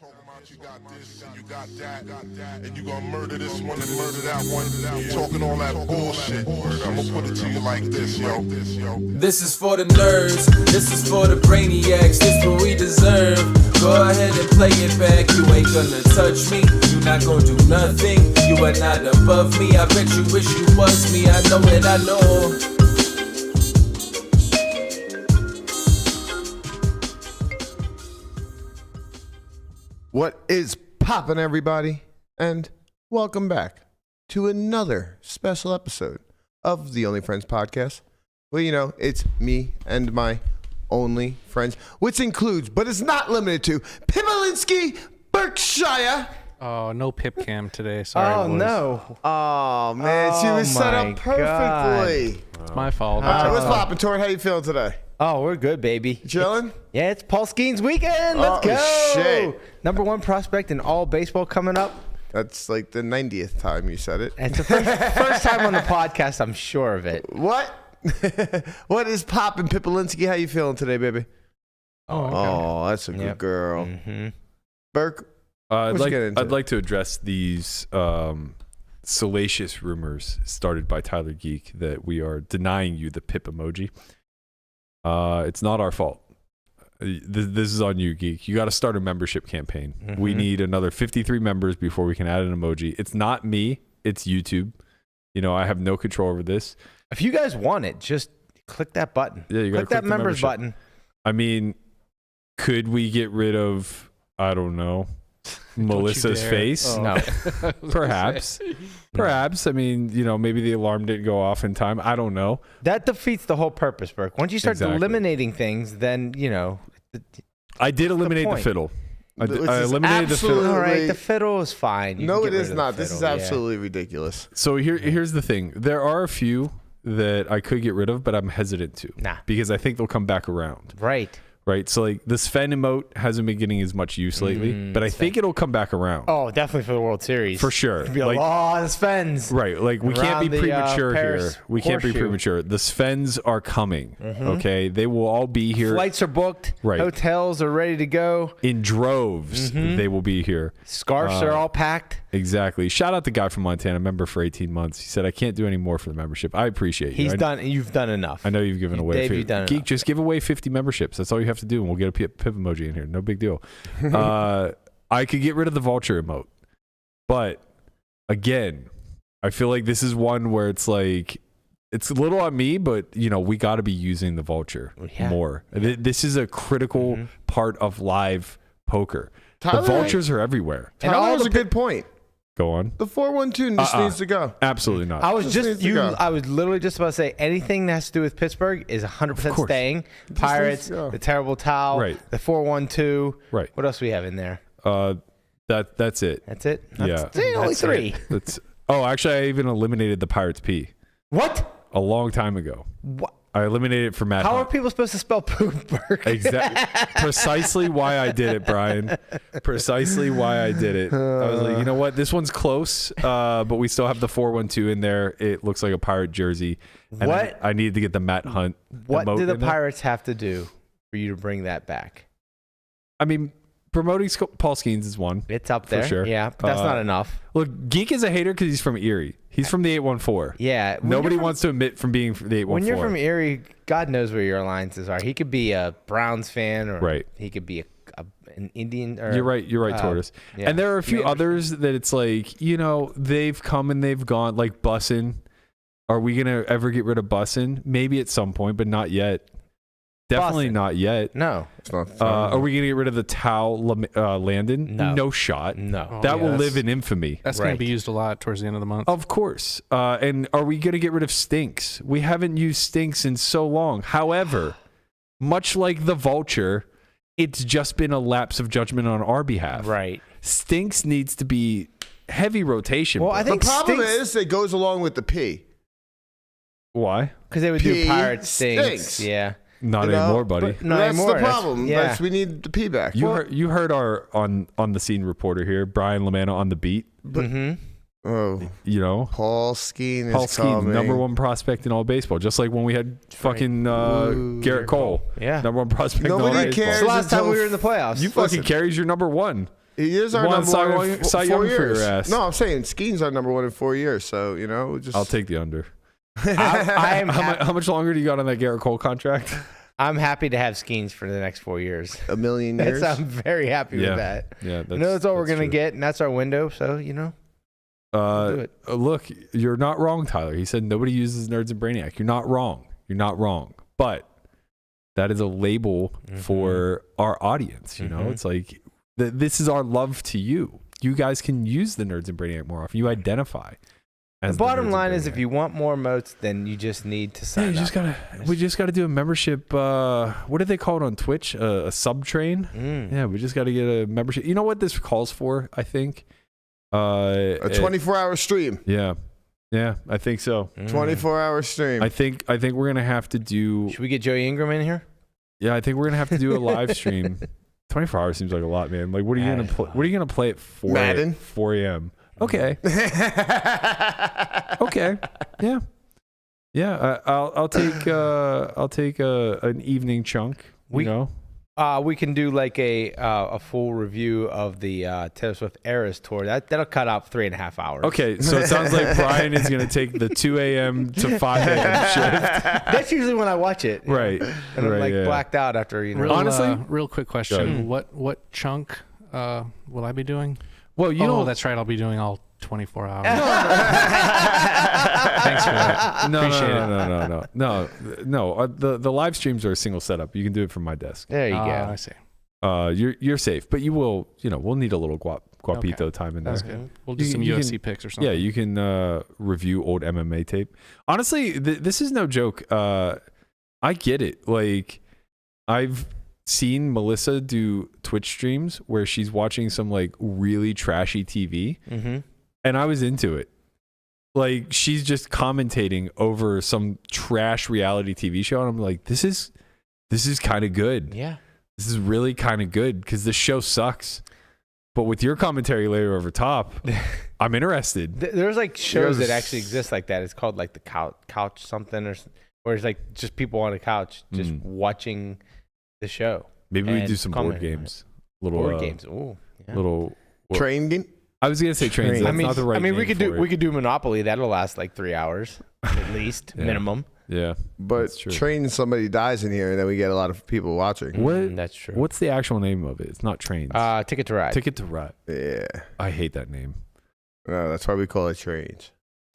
Talking about you got this and you got that, and you gonna murder this one and murder that one. Talking all that bullshit. I'm gonna put it to you like this, yo. This is for the nerds, this is for the brainiacs, this what we deserve. Go ahead and play it back, you ain't gonna touch me, you not gonna do nothing, you are not above me. I bet you wish you was me, I know that I know. What is poppin', everybody? And welcome back to another special episode of the Only Friends podcast. Well, you know, it's me and my only friends, which includes, but is not limited to, Pimelinski, Berkshire. Oh, no pip cam today. Sorry. Oh, boys. no. Oh, man, she was set up perfectly. It's my fault. All right, what's poppin', Tori? How you feeling today? Oh, we're good, baby. Chilling? Yeah, it's Paul Skeens weekend. Let's go. Shit. Number one prospect in all baseball coming up. That's like the 90th time you said it. It's the first time on the podcast, I'm sure of it. What? What is poppin', Pimelinski? How you feeling today, baby? Oh, that's a good girl. Mm-hmm. Burke? I'd like to address these salacious rumors started by Tyler Geek that we are denying you the pip emoji. It's not our fault. This is on you, Geek. You got to start a membership campaign. Mm-hmm. We need another 53 members before we can add an emoji. It's not me. It's YouTube. You know, I have no control over this. If you guys want it, just click that button. Yeah, you got to click that members button. I mean, could we get rid of, I don't know, Melissa's face? Oh. No. Perhaps. Perhaps. I mean, you know, maybe the alarm didn't go off in time. I don't know. That defeats the whole purpose, Burke. Once you start eliminating things, then, you know. I did eliminate the fiddle. I eliminated the fiddle. All right, the fiddle is fine. No, it is not. This is absolutely ridiculous. So here's the thing. There are a few that I could get rid of, but I'm hesitant to. Nah. Because I think they'll come back around. Right. So like the Sven emote hasn't been getting as much use lately, but I think it'll come back around. Oh, definitely for the World Series. For sure. It'll be a lot of Svens. Right. Like we can't be premature here. We can't be premature. The Svens are coming. Okay. They will all be here. Flights are booked. Right. Hotels are ready to go. In droves, they will be here. Scarves are all packed. Exactly. Shout out the guy from Montana, member for 18 months. He said, I can't do any more for the membership. I appreciate you. You've done enough. I know you've given away. Dave, you've done Geek, enough. just give away 50 memberships. That's all you have to do, and we'll get a pip emoji in here. No big deal. I could get rid of the vulture emote. But, again, I feel like this is one where it's like, it's a little on me, but, you know, we got to be using the vulture more. Yeah. This is a critical part of live poker. Tyler, the vultures are everywhere. Tyler has a good point. Go on. The 412 just needs to go. Absolutely not. I was literally just about to say anything that has to do with Pittsburgh is 100% staying. Pirates, the terrible towel, the 412. Right. What else we have in there? That's it. That's it? Yeah. Only three. Actually, I even eliminated the Pirates P. What? A long time ago. What? I eliminated it for Matt How Hunt. are people supposed to spell poop, Burke? Exactly. Precisely why I did it, Brian. Precisely why I did it. I was like, you know what? This one's close, but we still have the 412 in there. It looks like a Pirate jersey. And What? I needed to get the Matt Hunt. What emote do the in there. Pirates have to do for you to bring that back? I mean, promoting Paul Skeens is one. It's up there. For sure. Yeah, but that's not enough. Look, Geek is a hater because he's from Erie. He's from the 814. Yeah. Nobody wants to admit from being from the 814. When you're from Erie, God knows where your alliances are. He could be a Browns fan, or he could be an Indian. Or, You're right, Tortoise. Yeah. And there are a few others that it's like, you know, they've come and they've gone, like Bussin. Are we going to ever get rid of Bussin? Maybe at some point, but not yet. Definitely not yet. No. It's not are we going to get rid of the Tao Landon? No shot. No. That will live in infamy. That's going to be used a lot towards the end of the month. Of course. And are we going to get rid of Stinks? We haven't used Stinks in so long. However, much like the vulture, it's just been a lapse of judgment on our behalf. Right. Stinks needs to be heavy rotation. Well, I think the problem is it goes along with the P. Why? Because they would do Pirate Stinks. Yeah. Not anymore, buddy. That's the problem. We need the P back. You heard our on the scene reporter here, Brian Lamana on the beat. Oh, you know, Paul Skeens is coming. number one prospect in all baseball. Just like when we had fucking Garrett Cole. Yeah. Number one prospect Nobody in all cares. It's the last time we were in the playoffs. You fucking carries your number one. He is our Won number Cy one in Young- Cy 4 Young for years. your ass. No, I'm saying Skeen's our number one in 4 years. So, you know, just. I'll take the under. I am How much longer do you got on that Garrett Cole contract? I'm happy to have Skeens for the next 4 years. a million years. I'm very happy with that. Yeah, That's all we're going to get, and that's our window. So, you know. Do it. Look, you're not wrong, Tyler. He said nobody uses Nerds and Brainiac. You're not wrong. You're not wrong. But that is a label for our audience. You know, it's like this is our love to you. You guys can use the Nerds and Brainiac more often. You identify. The bottom line is, if you want more emotes, then you just need to sign up. We just gotta do a membership. What do they call it on Twitch? A sub train. Yeah, we just got to get a membership. You know what this calls for? I think a 24-hour stream. Yeah, I think so. 24-hour stream. I think we're gonna have to do. Should we get Joey Ingram in here? Yeah, I think we're gonna have to do a live stream. 24 hours seems like a lot, man. Like, what are you gonna play? What are you gonna play at 4 a.m.? Okay. Okay. Yeah. I'll take an evening chunk. You know. We can do like a full review of the Taylor Swift Eras tour. That'll cut out 3.5 hours. Okay, so it sounds like Brian is going to take the 2 a.m. to 5 a.m. shift. That's usually when I watch it. Right. And I'm like blacked out after, you know. Honestly, real quick question. What chunk will I be doing? Well, you know. That's right. I'll be doing all 24 hours. Thanks for that. No. The live streams are a single setup. You can do it from my desk. There you go. I see. You're safe, but you will. You know, we'll need a little guapito time in there. That's good. We'll do some UFC picks or something. Yeah, you can review old MMA tape. Honestly, this is no joke. I get it. Like, I've seen Melissa do Twitch streams where she's watching some like really trashy TV, and I was into it. Like, she's just commentating over some trash reality TV show, and I'm like, this is kind of good. Yeah, this is really kind of good because the show sucks. But with your commentary layer over top, I'm interested. There's like shows that actually exist like that. It's called like the couch something, or where it's like just people on a couch just watching the show. Maybe we do some board games. Board games. Ooh, yeah. Train game. I was gonna say trains. That's not the right. we could do Monopoly. That'll last like 3 hours at least, minimum. Yeah, but train, somebody dies in here, and then we get a lot of people watching. That's true. What's the actual name of it? It's not Trains. Ticket to Ride. Ticket to Ride. Yeah, I hate that name. No, that's why we call it Trains.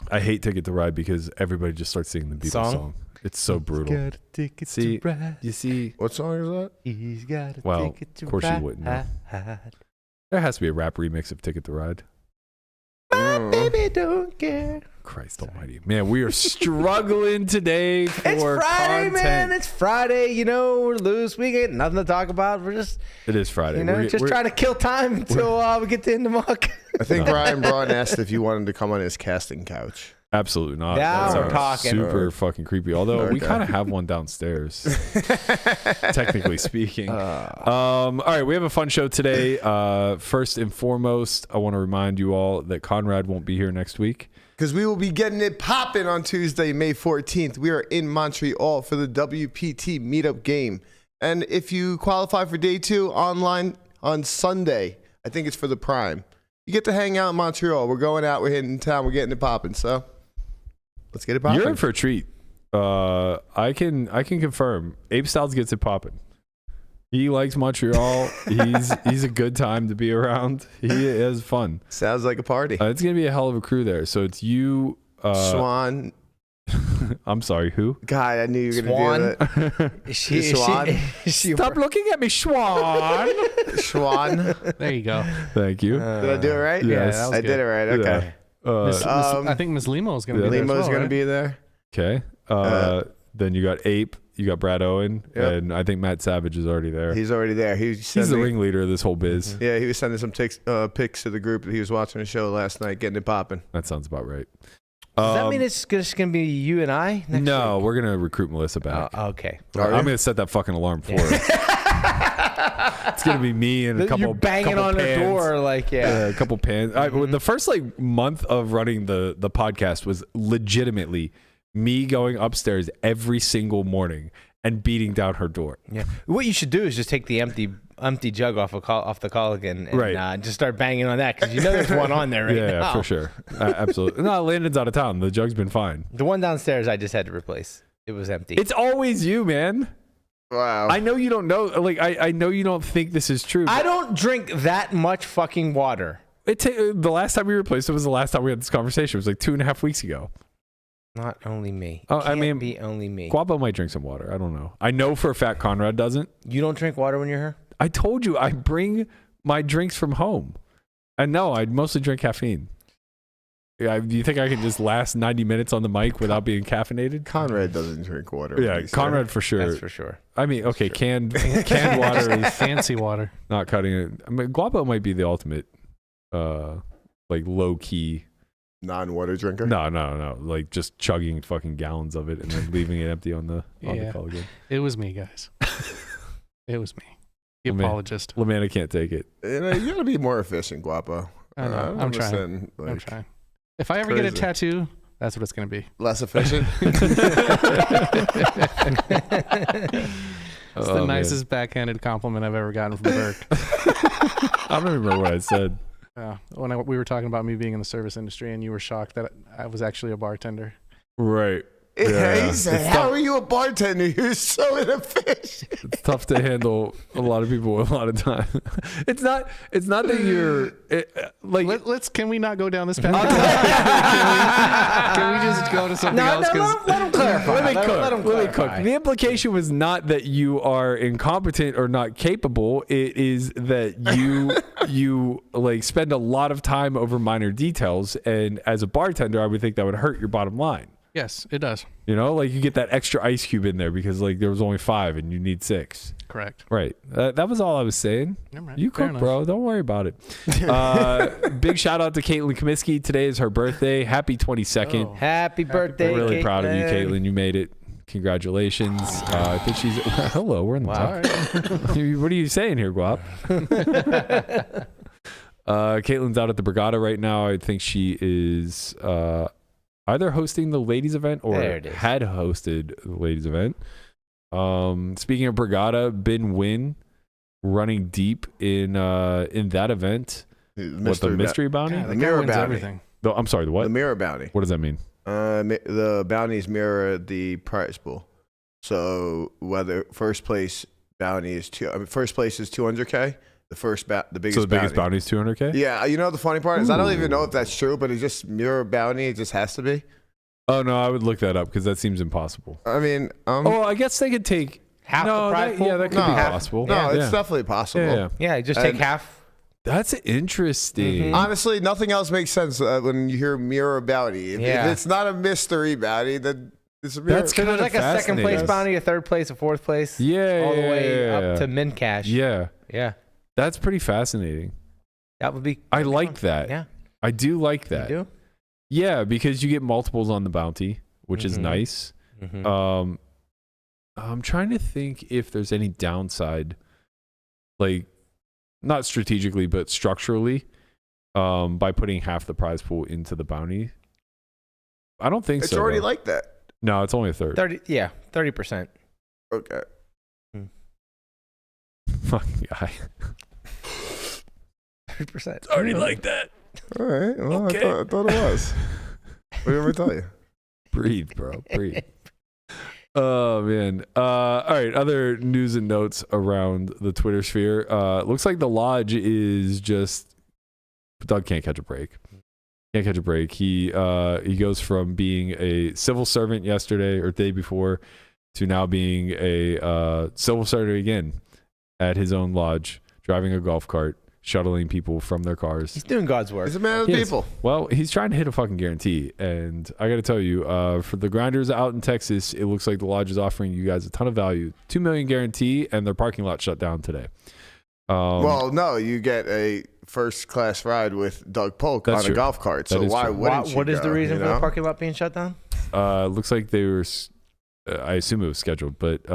I hate Ticket to Ride because everybody just starts singing the Beatles song. It's so brutal. Got a ticket to ride. You see, what song is that? He's got a ticket to ride. Of course you wouldn't know. There has to be a rap remix of Ticket to Ride. My baby don't care. Christ almighty. Man, we are struggling today for It's Friday, content. man. It's Friday. You know, we're loose. We got nothing to talk about. We're just... It is Friday. You know, we're trying to kill time until we get to the muck. I think Ryan Braun asked if you wanted to come on his casting couch. Absolutely not. Now That's we're talking. Super fucking creepy. Although we kind of have one downstairs, technically speaking. All right, we have a fun show today. First and foremost, I want to remind you all that Conrad won't be here next week. Because we will be getting it popping on Tuesday, May 14th. We are in Montreal for the WPT meetup game. And if you qualify for day 2 online on Sunday, I think it's for the Prime, you get to hang out in Montreal. We're going out, we're hitting town, we're getting it popping. So let's get it popping. You're in for a treat. I can confirm. Ape Styles gets it popping. He likes Montreal. He's a good time to be around. He has fun. Sounds like a party. It's gonna be a hell of a crew there. So it's you, Swan. I'm sorry, who? God, I knew you were gonna do that. Swan. Stop looking at me, Swan. Swan. There you go. Thank you. Did I do it right? Yes. that was I good. did it right. Okay. Yeah. I think Miss Limo is going to be there. Limo's as well, gonna right? be there. Okay. Then you got Ape. You got Brad Owen, and I think Matt Savage is already there. He's already there. He's the ringleader of this whole biz. Yeah, he was sending some pics to the group that he was watching the show last night, getting it popping. That sounds about right. Does that mean it's just going to be you and I next week? we're going to recruit Melissa back. Okay. I'm going to set that fucking alarm for her. It's going to be me and a couple You're banging couple on pans. her door like, A couple pans. The first month of running the podcast was legitimately me going upstairs every single morning and beating down her door. Yeah. What you should do is just take the empty jug off the Colligan and just start banging on that because there's one on there right now. Yeah, for sure. Absolutely. No, Landon's out of town. The jug's been fine. The one downstairs I just had to replace. It was empty. It's always you, man. Wow. I know you don't know. Like, I know you don't think this is true. I don't drink that much fucking water. The last time we replaced it was the last time we had this conversation. It was like 2.5 weeks ago. Not only me. Oh, I mean, be only me. Guapo might drink some water. I don't know. I know for a fact Conrad doesn't. You don't drink water when you're here? I told you I bring my drinks from home. And no, I mostly drink caffeine. Yeah, do you think I can just last 90 minutes on the mic without being caffeinated? Conrad doesn't drink water. Yeah, Conrad for sure. That's for sure. I mean, okay, canned water is fancy water. Not cutting it. I mean, Guapo might be the ultimate, like low key non-water drinker. No. Like just chugging fucking gallons of it and then leaving it empty on the call again. It was me, guys. It was me. The apologist. Lamana can't take it. You gotta be more efficient, Guapo. I know. I'm trying. I'm trying. If I ever get a tattoo, that's what it's going to be. Less efficient? It's the nicest backhanded compliment I've ever gotten from Burke. I don't even remember what I said. When we were talking about me being in the service industry and you were shocked that I was actually a bartender. Right. Yeah. He said, how are you a bartender? You're so inefficient. It's tough to handle a lot of people a lot of time. It's not that you're like. Can we not go down this path? can we just go to something else? Let him clarify. Let him cook. The implication was not that you are incompetent or not capable. It is that you like spend a lot of time over minor details, and as a bartender, I would think that would hurt your bottom line. Yes, it does. Like you get that extra ice cube in there because like there was only 5 and you need 6. Correct. Right. That was all I was saying. Right. You cook, bro. Don't worry about it. Big shout out to Caitlin Comiskey. Today is her birthday. Happy 22nd. Oh. Happy birthday, We're really Caitlin. Proud of you, Caitlin. You made it. Congratulations. I think she's... Hello, we're in the Wow. top. What are you saying here, Guap? Caitlin's out at the Borgata right now. I think she is... either hosting the ladies event or had hosted the ladies event. Speaking of Borgata, Ben Wynn running deep in that event. What, the mystery bounty? Yeah, the mirror bounty. Everything. I'm sorry, the what? The mirror bounty. What does that mean? The bounties mirror the prize pool. So whether first place bounty is first place is 200K. The biggest bounty is 200K? Yeah, the funny part is I don't even know if that's true, but it's just mirror bounty. It just has to be. Oh no, I would look that up because that seems impossible. I mean, I guess they could take half the prize pool. Yeah, that could be possible. No, it's definitely possible. Yeah, just take half. That's interesting. Mm-hmm. Honestly, nothing else makes sense when you hear mirror bounty. If it's not a mystery bounty, then it's a mirror. That's kind of like a second place bounty, a third place, a fourth place. Yeah, all the way up to min cash. Yeah. That's pretty fascinating. That would be. I like that. Yeah, I do like that. You do? Yeah, because you get multiples on the bounty, which is nice. Mm-hmm. I'm trying to think if there's any downside, like not strategically but structurally, by putting half the prize pool into the bounty. I don't think it's so. It's already though. like that. No, it's only a third. 30%. Okay. Fucking guy. 30%. It's already like that. All right. Well, okay. I thought it was. What did I tell you? Breathe, bro. Breathe. Oh, man. All right. Other news and notes around the Twitter sphere. Looks like the Lodge is just... Doug can't catch a break. Can't catch a break. He goes from being a civil servant yesterday or the day before to now being a civil servant again at his own lodge, driving a golf cart, shuttling people from their cars. He's doing God's work. He's a man of the people. Well, he's trying to hit a fucking guarantee. And I got to tell you, for the grinders out in Texas, it looks like the Lodge is offering you guys a ton of value. $2 million guarantee, and their parking lot shut down today. Well, no, you get a first-class ride with Doug Polk on a golf cart. So why wouldn't you What is the reason for the parking lot being shut down? Looks like they were... I assume it was scheduled, but...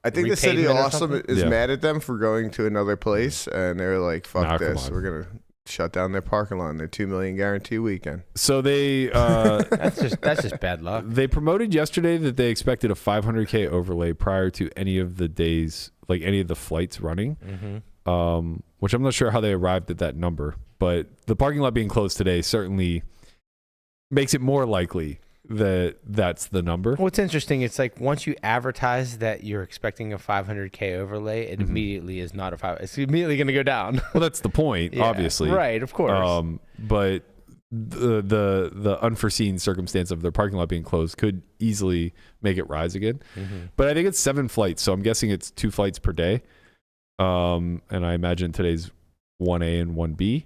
I think the city also is mad at them for going to another place, and they're like, fuck this. We're going to shut down their parking lot on their $2 million guarantee weekend. So they that's just bad luck. They promoted yesterday that they expected a 500K overlay prior to any of the days, like any of the flights running. Which I'm not sure how they arrived at that number, but the parking lot being closed today certainly makes it more likely that that's the number. What's interesting, it's like once you advertise that you're expecting a 500K overlay, it immediately is not a 5. It's immediately going to go down. Well, that's the point, obviously. Right, of course. But the unforeseen circumstance of their parking lot being closed could easily make it rise again. But I think it's 7 flights, so I'm guessing it's 2 flights per day. And I imagine today's 1A and 1B.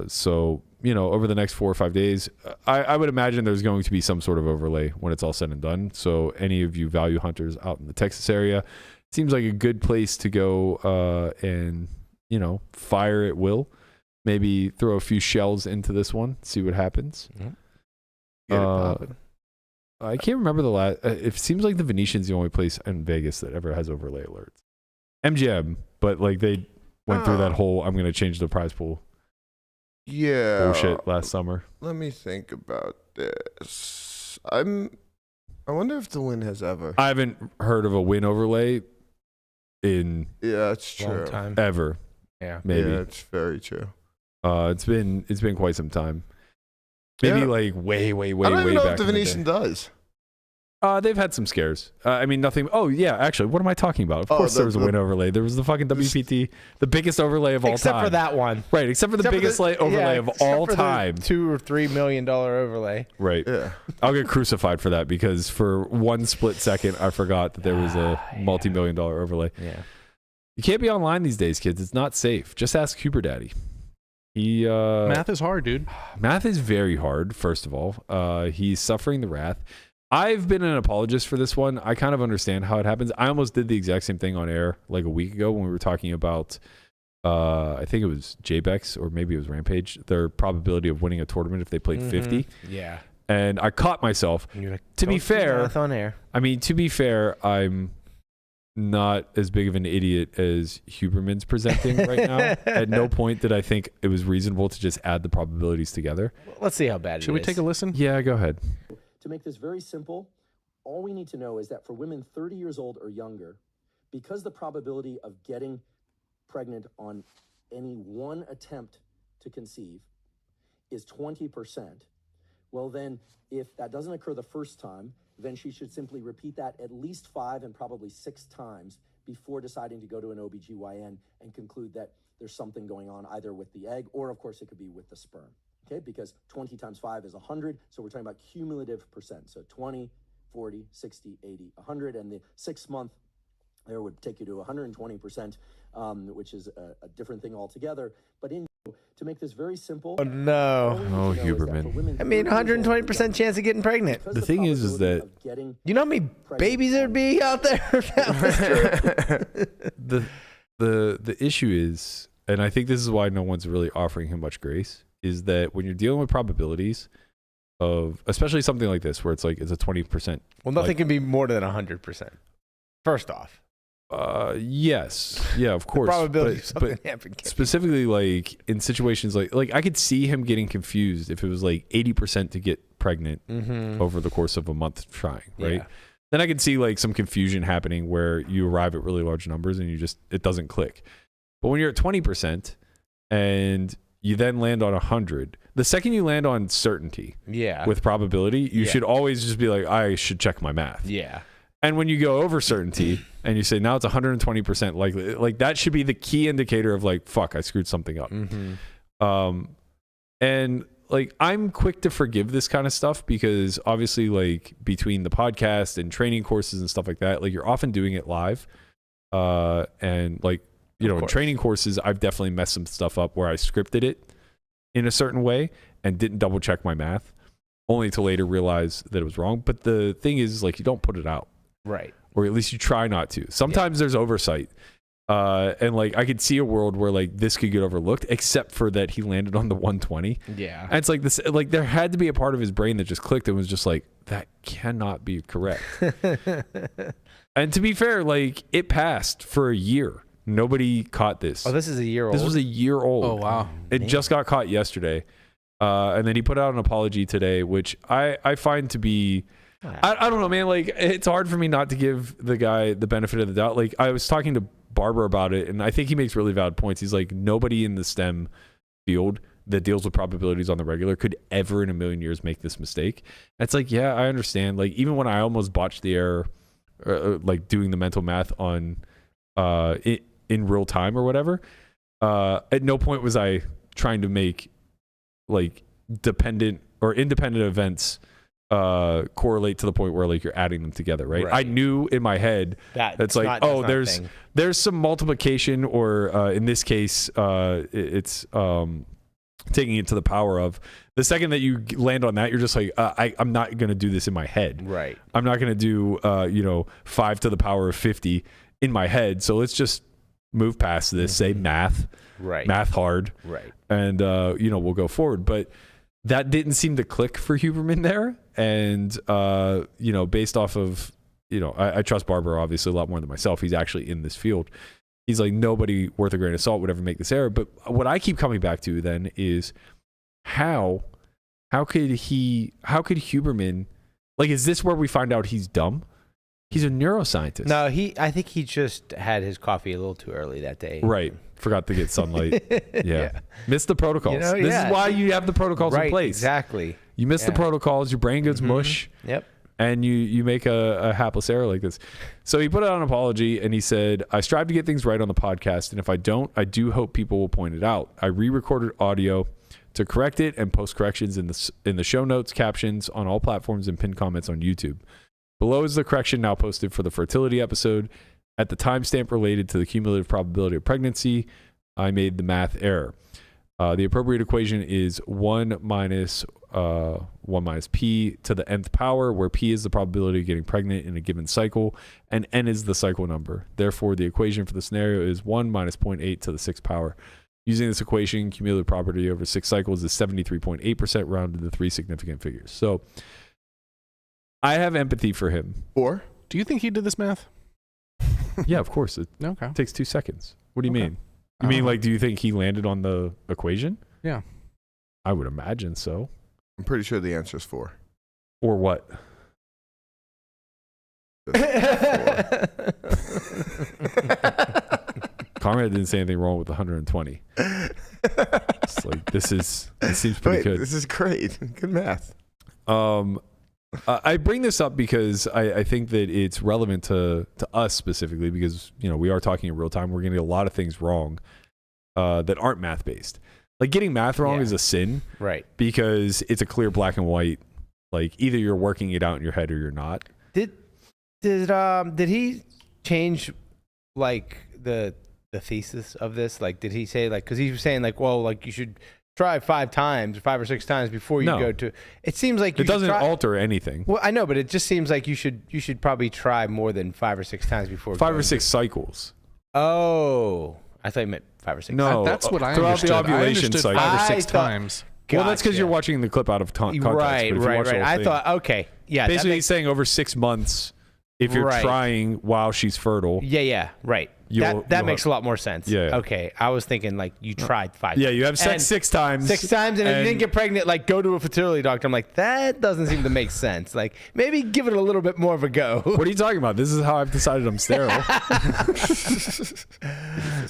So, over the next 4 or 5 days, I would imagine there's going to be some sort of overlay when it's all said and done. So any of you value hunters out in the Texas area, it seems like a good place to go and, fire at will. Maybe throw a few shells into this one, see what happens. I can't remember the last. It seems like the Venetian's the only place in Vegas that ever has overlay alerts. MGM, but like they went through that whole I'm going to change the prize pool bullshit last summer. Let me think about this. I wonder if the Wynn has ever. I haven't heard of a Wynn overlay in it's true. Long time. Ever. Yeah. Maybe. Yeah, it's very true. It's been quite some time. Maybe like way I don't even know back if the Venetian does. They've had some scares. Nothing. Oh, yeah, actually, what am I talking about? Of course there was a Wynn overlay. There was the fucking WPT, the biggest overlay of all time. Except for that one. Right, except for the biggest overlay of all time. $2 or $3 million overlay. Right. Yeah. I'll get crucified for that because for one split second, I forgot that there was a multi-million-dollar overlay. Yeah. You can't be online these days, kids. It's not safe. Just ask Huber Daddy. Math is hard, dude. Math is very hard, first of all. He's suffering the wrath. I've been an apologist for this one. I kind of understand how it happens. I almost did the exact same thing on air like a week ago when we were talking about, I think it was JBEX or maybe it was Rampage, their probability of winning a tournament if they played 50. Yeah. And I caught myself. And you're like, to be fair, math on air. I mean, to be fair, I'm not as big of an idiot as Huberman's presenting right now. At no point did I think it was reasonable to just add the probabilities together. Let's see how bad it is. Should we take a listen? Yeah, go ahead. To make this very simple, all we need to know is that for women 30 years old or younger, because the probability of getting pregnant on any one attempt to conceive is 20%, well then, if that doesn't occur the first time, then she should simply repeat that at least 5 and probably 6 times before deciding to go to an OBGYN and conclude that there's something going on either with the egg or, of course, it could be with the sperm. Okay, because 20 times 5 is 100, so we're talking about cumulative percent. So 20, 40, 60, 80, 100, and the 6 month there would take you to 120%, which is a different thing altogether. But to make this very simple, oh no, Huberman. I mean, 120% chance of getting pregnant. The thing is that you know how many babies there'd be out there? the issue is, and I think this is why no one's really offering him much grace, is that when you're dealing with probabilities of, especially something like this, where it's like, it's a 20%. Well, nothing can be more than 100%. First off. Yes. Yeah, of course. Probability but specifically like in situations like I could see him getting confused if it was like 80% to get pregnant over the course of a month trying, right? Yeah. Then I could see like some confusion happening where you arrive at really large numbers and it doesn't click. But when you're at 20% and you then land on 100. The second you land on certainty with probability, you should always just be like, I should check my math. Yeah. And when you go over certainty and you say, now it's 120% likely, like that should be the key indicator of like, fuck, I screwed something up. And like, I'm quick to forgive this kind of stuff because obviously like between the podcast and training courses and stuff like that, like you're often doing it live. And like, in training courses, I've definitely messed some stuff up where I scripted it in a certain way and didn't double check my math, only to later realize that it was wrong. But the thing is like, you don't put it out. Right. Or at least you try not to. Sometimes there's oversight. And like, I could see a world where like this could get overlooked, except for that he landed on the 120. Yeah. And it's like this, like there had to be a part of his brain that just clicked and was just like, that cannot be correct. And to be fair, like it passed for a year. Nobody caught this. Oh, this is a year old? This was a year old. Oh, wow. It just got caught yesterday. And then he put out an apology today, which I find to be... I don't know, man. Like, it's hard for me not to give the guy the benefit of the doubt. Like, I was talking to Barber about it, and I think he makes really valid points. He's like, nobody in the STEM field that deals with probabilities on the regular could ever in a million years make this mistake. And it's like, yeah, I understand. Like, even when I almost botched the error, like doing the mental math on in real time or whatever, at no point was I trying to make like dependent or independent events correlate to the point where like you're adding them together, right? I knew in my head that's like, oh, there's some multiplication, or in this case, it's taking it to the power of. The second that you land on that, you're just like, I'm not going to do this in my head. Right. I'm not going to do 5 to the power of 50 in my head. So let's just move past this. Say math. Right. Math hard. Right. And we'll go forward. But that didn't seem to click for Huberman there. And based off of I trust Barber obviously a lot more than myself. He's actually in this field. He's like, nobody worth a grain of salt would ever make this error. But what I keep coming back to then is how could Huberman, like, is this where we find out he's dumb? He's a neuroscientist. No, I think he just had his coffee a little too early that day. Right. Forgot to get sunlight. Yeah. Missed the protocols. This is why you have the protocols in place. Exactly. You miss the protocols, your brain goes mush. Yep. And you make a hapless error like this. So he put out an apology and he said, I strive to get things right on the podcast. And if I don't, I do hope people will point it out. I re-recorded audio to correct it and post corrections in the show notes, captions on all platforms, and pinned comments on YouTube. Below is the correction now posted for the fertility episode. At the timestamp related to the cumulative probability of pregnancy, I made the math error. The appropriate equation is 1 minus p to the nth power, where p is the probability of getting pregnant in a given cycle, and n is the cycle number. Therefore, the equation for the scenario is 1 minus 0.8 to the 6th power. Using this equation, cumulative probability over 6 cycles is 73.8%, rounded to 3 significant figures. So I have empathy for him. Or do you think he did this math? Yeah, of course. It takes 2 seconds. What do you mean? You mean, like, do you think he landed on the equation? Yeah. I would imagine so. I'm pretty sure the answer is 4. Or what? Conrad didn't say anything wrong with 120. It's like, this seems pretty good. This is great. Good math. I bring this up because I think that it's relevant to us specifically, because we are talking in real time. We're going to get a lot of things wrong that aren't math based. Like, getting math wrong is a sin, right? Because it's a clear black and white. Like, either you're working it out in your head or you're not. Did he change like the thesis of this? Like, did he say, like, because he was saying, like, well, like, you should try 5 times or 5 or 6 times before you go to. It seems like it doesn't alter anything. Well, I know, but it just seems like you should probably try more than 5 or 6 times before. 5 or 6 cycles. Oh, I thought you meant 5 or 6. No, that's what I throughout understood. the ovulation cycle. 5 or 6 times. Gotcha. Well, that's because you're watching the clip out of context. Right. I thought, okay, yeah. Basically, he's saying over 6 months, if you're trying while she's fertile. Yeah, right. That makes a lot more sense. Yeah. Okay, I was thinking like you tried 5 times. Yeah, you have sex 6 times. 6 times, and if you didn't get pregnant, like, go to a fertility doctor. I'm like, that doesn't seem to make sense. Like, maybe give it a little bit more of a go. What are you talking about? This is how I've decided I'm sterile.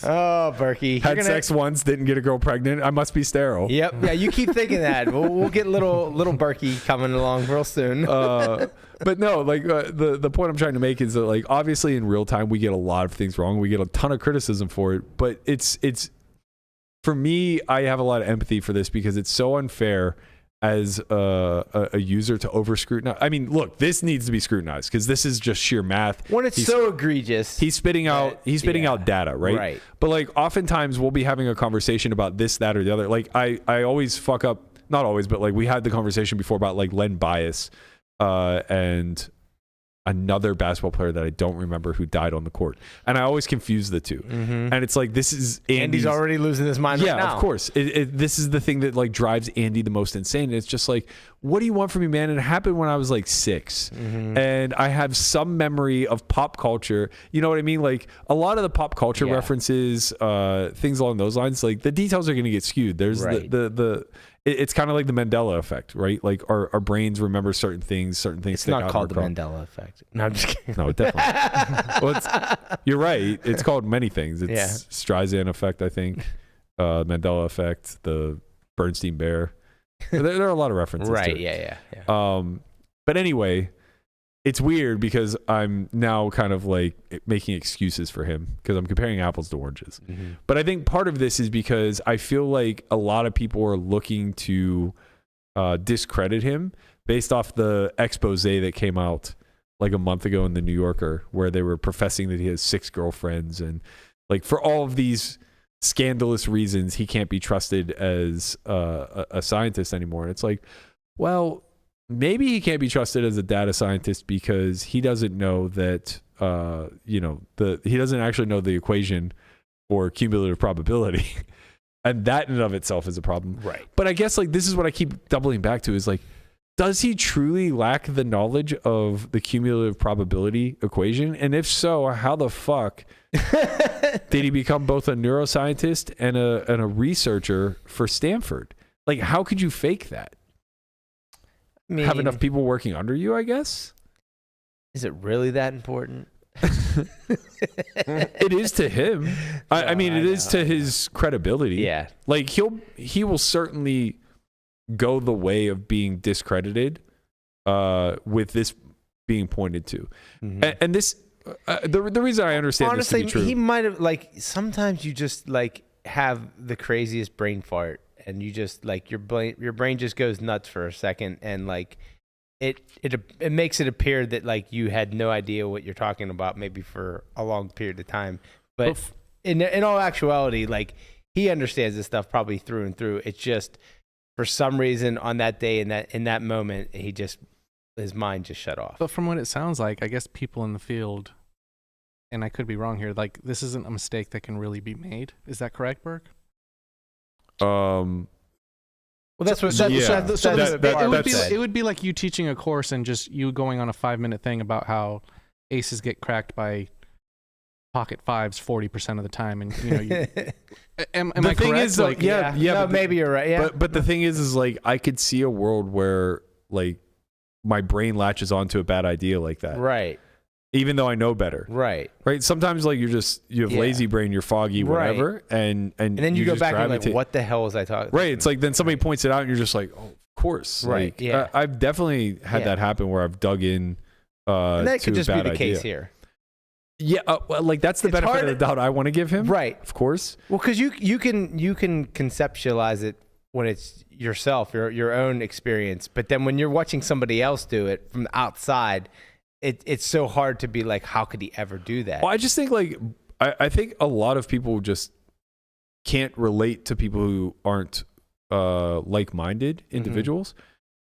Oh, Berkey. Had sex once, didn't get a girl pregnant. I must be sterile. Yep. Yeah, you keep thinking that. We'll get little Berkey coming along real soon. But no, like, the point I'm trying to make is that, like, obviously in real time we get a lot of things wrong. We get a ton of criticism for it, but it's for me, I have a lot of empathy for this because it's so unfair as a user to over scrutinize. I mean, look, this needs to be scrutinized because this is just sheer math. When it's so egregious, he's spitting out data, right? Right. But like, oftentimes we'll be having a conversation about this, that, or the other. Like, I always fuck up, not always, but like, we had the conversation before about like Len bias. And another basketball player that I don't remember who died on the court. And I always confuse the two. Mm-hmm. And it's like, this is Andy's already losing his mind right now. Yeah, of course. This is the thing that like drives Andy the most insane. It's just like, what do you want from me, man? And it happened when I was like 6. Mm-hmm. And I have some memory of pop culture. You know what I mean? Like a lot of the pop culture references, things along those lines, like the details are going to get skewed. There's it's kind of like the Mandela effect, right? Like our brains remember certain things It's not called the Mandela effect. No, I'm just kidding. No, definitely. Well, you're right. It's called many things. It's Streisand effect, I think. Mandela effect, the Bernstein bear. There are a lot of references. Right. To it. Yeah. But anyway, it's weird because I'm now kind of like making excuses for him because I'm comparing apples to oranges. Mm-hmm. But I think part of this is because I feel like a lot of people are looking to discredit him based off the expose that came out like a month ago in the New Yorker, where they were professing that he has 6 girlfriends, and like for all of these scandalous reasons, he can't be trusted as a scientist anymore. And it's like, well, maybe he can't be trusted as a data scientist because he doesn't know that, he doesn't actually know the equation for cumulative probability. And that in and of itself is a problem. Right. But I guess like this is what I keep doubling back to is like, does he truly lack the knowledge of the cumulative probability equation? And if so, how the fuck did he become both a neuroscientist and a researcher for Stanford? Like, how could you fake that? Have enough people working under you, I guess? Is it really that important? It is to him. I mean, it is to his credibility. Yeah. Like he will certainly go the way of being discredited with this being pointed to. Mm-hmm. And this, the reason I understand honestly, this to be true. He might have, like, sometimes you just like have the craziest brain fart and you just like your brain just goes nuts for a second, and like it makes it appear that like you had no idea what you're talking about maybe for a long period of time. But in all actuality, like he understands this stuff probably through and through. It's just for some reason on that day in that moment, his mind just shut off. But from what it sounds like, I guess people in the field, and I could be wrong here, like this isn't a mistake that can really be made. Is that correct, Burke? Well, that's what. It would be like you teaching a course and just you going on a 5-minute thing about how aces get cracked by pocket fives 40% of the time, and you know. Am I correct? Is, like, no, maybe you're right. Yeah, but the thing is like I could see a world where like my brain latches onto a bad idea like that. Right. Even though I know better. Right. Right. Sometimes like you have lazy brain, you're foggy, whatever. Right. And then you go back and like, what the hell was I talking about? Right. It's like then somebody points it out and you're just like, oh, of course. Right. Like, yeah. I've definitely had that happen where I've dug in and that to could just a bad be the idea. case here. Yeah, well, like that's the benefit of the doubt I want to give him. Right. Of course. Well, because you can conceptualize it when it's yourself, your own experience. But then when you're watching somebody else do it from the outside, it's so hard to be like, how could he ever do that? Well, I just think like I think a lot of people just can't relate to people who aren't like-minded individuals,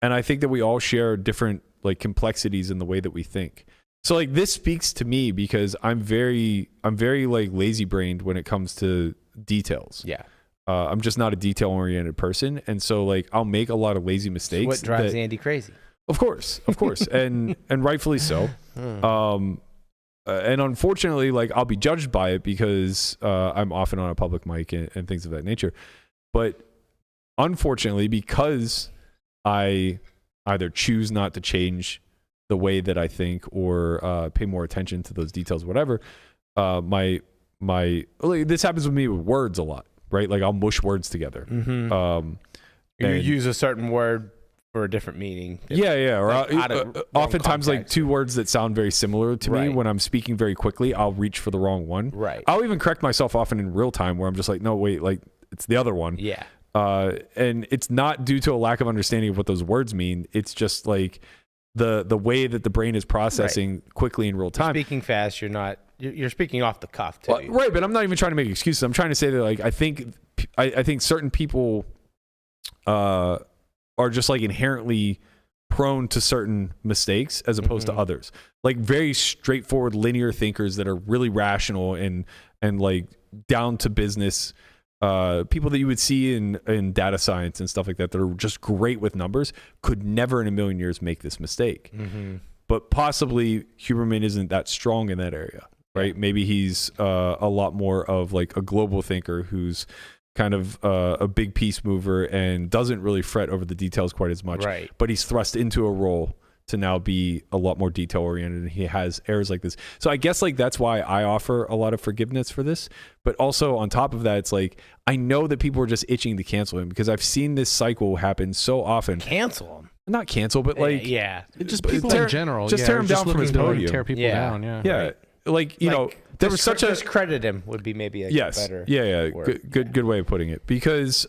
and I think that we all share different like complexities in the way that we think. So like this speaks to me because I'm very like lazy brained when it comes to details. Yeah. I'm just not a detail oriented person. And so like I'll make a lot of lazy mistakes. What drives Andy crazy? Of course. and rightfully so. And unfortunately, like I'll be judged by it because I'm often on a public mic and things of that nature. But unfortunately, because I either choose not to change the way that I think or pay more attention to those details, whatever, this happens with me with words a lot, right? Like I'll mush words together. You use a certain word for a different meaning. Yeah. Or like oftentimes like two words that sound very similar to me when I'm speaking very quickly, I'll reach for the wrong one. Right. I'll even correct myself often in real time where I'm just like, no, wait, like it's the other one. Yeah. And it's not due to a lack of understanding of what those words mean. It's just like the way that the brain is processing quickly in real time. You're speaking fast, you're speaking off the cuff too. Well, right, but I'm not even trying to make excuses. I'm trying to say that like I think certain people are just like inherently prone to certain mistakes as opposed to others. Like very straightforward linear thinkers that are really rational and like down to business people that you would see in data science and stuff like that are just great with numbers could never in a million years make this mistake. But possibly Huberman isn't that strong in that area, right? Maybe he's a lot more of like a global thinker who's kind of a big piece mover and doesn't really fret over the details quite as much. Right. But he's thrust into a role to now be a lot more detail oriented, and he has errors like this. So I guess like that's why I offer a lot of forgiveness for this. But also on top of that, it's like I know that people are just itching to cancel him because I've seen this cycle happen so often. Cancel him. Not cancel, but like just people in general. Just tear him down from his podium. Tear people down. Yeah. Like you know, there was such a discredit him would be maybe a better word. Good way of putting it, because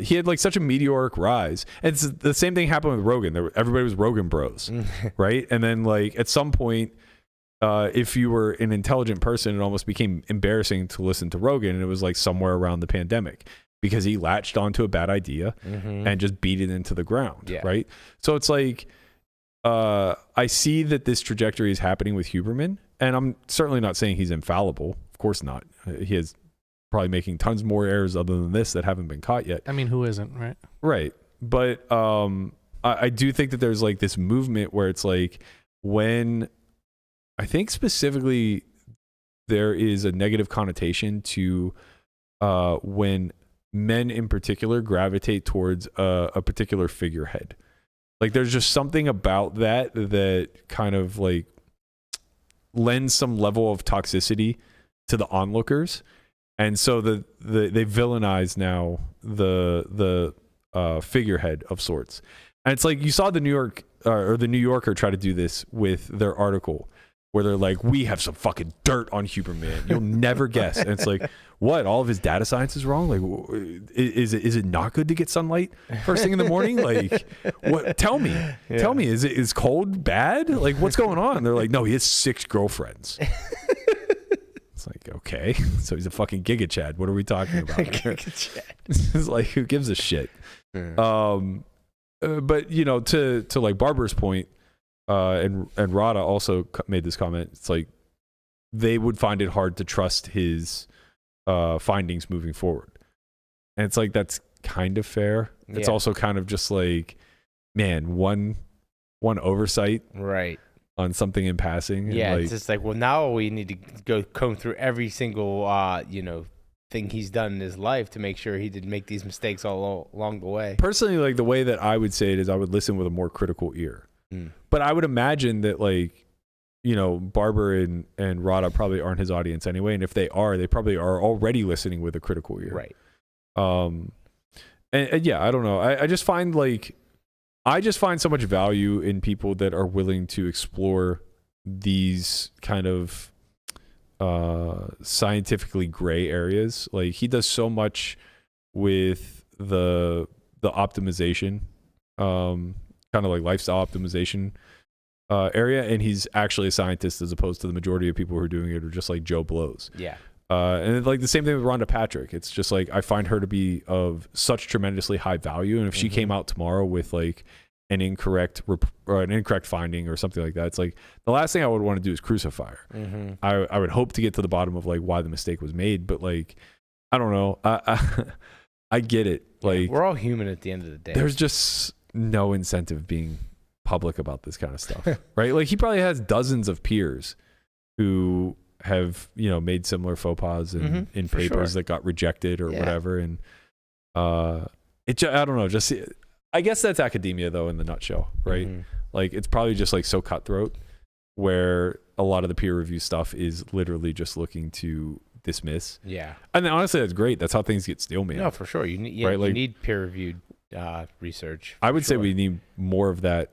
he had like such a meteoric rise. And it's the same thing happened with Rogan. Everybody was Rogan bros, right? And then like at some point, if you were an intelligent person, it almost became embarrassing to listen to Rogan, and it was like somewhere around the pandemic because he latched onto a bad idea and just beat it into the ground, right? So it's like I see that this trajectory is happening with Huberman. And I'm certainly not saying he's infallible. Of course not. He is probably making tons more errors other than this that haven't been caught yet. I mean, who isn't, right? Right. But I do think that there's like this movement where it's like when I think specifically there is a negative connotation to when men in particular gravitate towards a particular figurehead. Like there's just something about that kind of like lends some level of toxicity to the onlookers, and so they villainize now the figurehead of sorts. And it's like you saw the New Yorker try to do this with their article where they're like, we have some fucking dirt on Huberman, you'll never guess. And it's like, what, all of his data science is wrong? Like is it not good to get sunlight first thing in the morning? Like what, tell me is cold bad? Like what's going on? They're like, no, he has 6 girlfriends. It's like, okay, so he's a fucking giga chad. What are we talking about? It's like, who gives a shit? But you know, to like Barbara's point, and Rada also made this comment. It's like they would find it hard to trust his findings moving forward, and it's like that's kind of fair. It's also kind of just like, man, one oversight, right, on something in passing. Yeah, like, it's just like, well, now we need to comb through every single thing he's done in his life to make sure he didn't make these mistakes all along the way. Personally, like the way that I would say it is I would listen with a more critical ear. But I would imagine that like, you know, Barber and Rada probably aren't his audience anyway. And if they are, they probably are already listening with a critical ear. Right. And yeah, I don't know. I just find so much value in people that are willing to explore these kind of scientifically gray areas. Like he does so much with the optimization, kind of like lifestyle optimization area, and he's actually a scientist as opposed to the majority of people who are doing it are just like Joe Blows. Yeah. And like the same thing with Rhonda Patrick. It's just like I find her to be of such tremendously high value, and if she came out tomorrow with like an incorrect finding or something like that, it's like the last thing I would want to do is crucify her. I would hope to get to the bottom of like why the mistake was made, but like I don't know. I get it. Like we're all human at the end of the day. There's just no incentive being public about this kind of stuff, right? Like he probably has dozens of peers who have, you know, made similar faux pas in papers that got rejected or whatever. And I don't know, just I guess that's academia though in the nutshell, right? Like it's probably just like so cutthroat where a lot of the peer review stuff is literally just looking to dismiss. Yeah. And then honestly, that's great. That's how things get steel man. No, for sure. You need, right? You need peer reviewed research. I would say we need more of that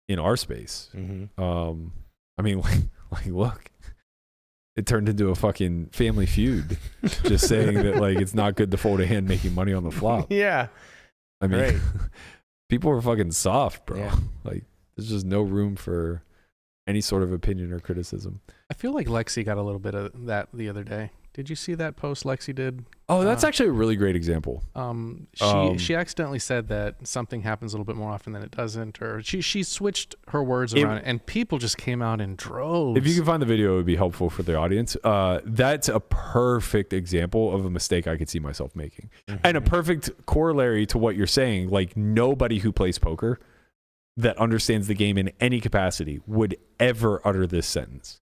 in our space. I mean, like look, it turned into a fucking Family Feud, just saying that like it's not good to fold a hand making money on the flop. Yeah, I mean, people are fucking soft, bro. Yeah. Like, there's just no room for any sort of opinion or criticism. I feel like Lexi got a little bit of that the other day. Did you see that post Lexi did? Oh, that's actually a really great example. She accidentally said that something happens a little bit more often than it doesn't, or she switched her words around, and people just came out in droves. If you can find the video, it would be helpful for the audience. That's a perfect example of a mistake I could see myself making, and a perfect corollary to what you're saying. Like, nobody who plays poker that understands the game in any capacity would ever utter this sentence.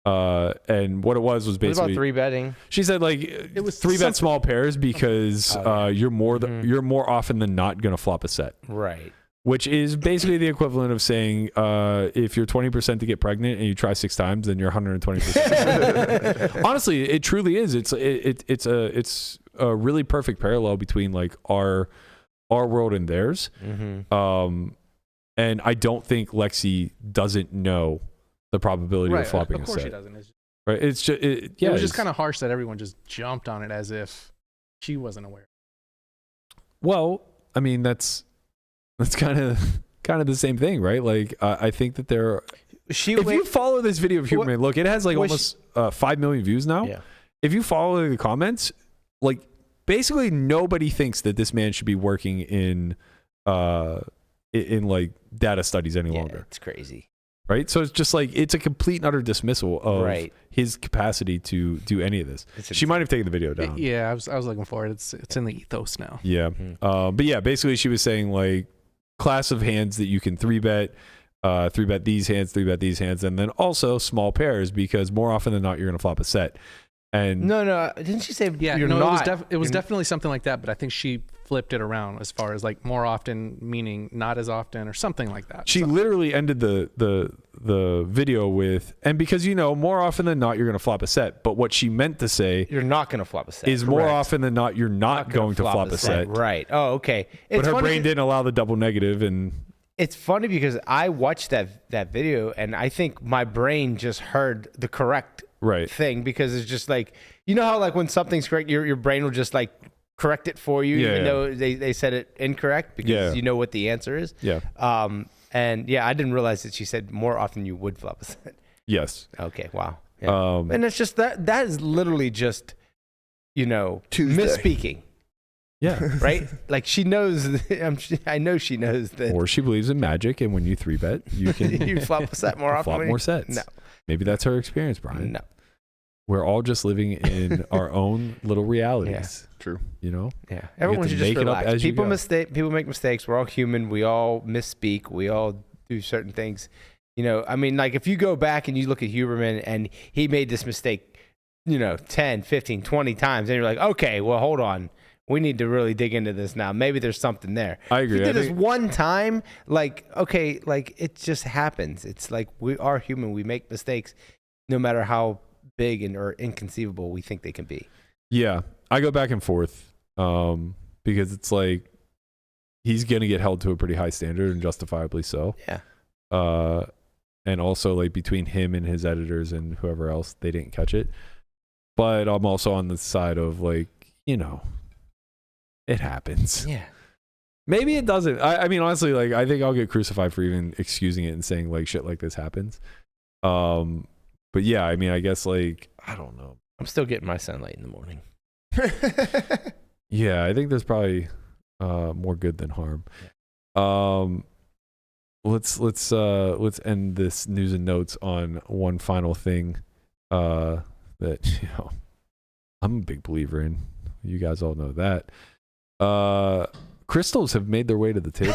And what it was basically, what about 3-betting? She said like it was 3-bet small pairs because you're more often than not going to flop a set, right? Which is basically the equivalent of saying if you're 20% to get pregnant and you try 6 times, then you're 120%. Honestly, it truly is. It's a really perfect parallel between like our world and theirs. And I don't think Lexi doesn't know the probability of flopping a set. Of course she doesn't. Right? It's just it was just kind of harsh that everyone just jumped on it as if she wasn't aware. Well, I mean that's kind of the same thing, right? Like I think that if you follow this video of Huberman, look, it has like almost 5 million views now. Yeah. If you follow the comments, like basically nobody thinks that this man should be working in like data studies any longer. It's crazy. Right? So it's just like, it's a complete and utter dismissal of his capacity to do any of this. She might have taken the video down. Yeah, I was looking for it. It's in the ethos now. Yeah. But yeah, basically she was saying like class of hands that you can 3-bet, 3-bet these hands, 3-bet these hands, and then also small pairs because more often than not, you're going to flop a set. And no, didn't she say you're no, not? It was definitely something like that, but I think she flipped it around as far as like more often meaning not as often or something like that. She literally ended the video with, and because more often than not you're going to flop a set, but what she meant to say you're not going to flop a set is more often than not you're not going to flop a set. Right. Oh, okay. But her brain didn't allow the double negative, and it's funny because I watched that video and I think my brain just heard the correct thing because it's just like, how like when something's correct, your brain will just like correct it for you, even though they said it incorrect because you know what the answer is. Yeah. And I didn't realize that she said more often you would flop a set. Yes. Okay. Wow. Yeah. And it's just that is literally just, misspeaking. Yeah. Right? Like she knows, I know she knows that. Or she believes in magic, and when you 3-bet, you can you flop a set more often. Flop more sets. No. Maybe that's her experience, Brian. No. We're all just living in our own little realities. Yeah, true. Yeah. Everyone should just relax. People make mistakes. We're all human. We all misspeak. We all do certain things. I mean, like if you go back and you look at Huberman and he made this mistake, 10, 15, 20 times, and you're like, okay, well, hold on. We need to really dig into this now. Maybe there's something there. I agree. If you did this one time, like, okay, like it just happens. It's like we are human. We make mistakes no matter how big or inconceivable we think they can be. Yeah. I go back and forth because it's like he's going to get held to a pretty high standard and justifiably so. Yeah. And also like between him and his editors and whoever else, they didn't catch it. But I'm also on the side of like, it happens. Yeah. Maybe it doesn't. I mean, honestly, like I think I'll get crucified for even excusing it and saying like shit like this happens. But yeah, I mean, I guess like I don't know. I'm still getting my sunlight in the morning. Yeah, I think there's probably more good than harm. Let's end this news and notes on one final thing that I'm a big believer in. You guys all know that. Crystals have made their way to the table.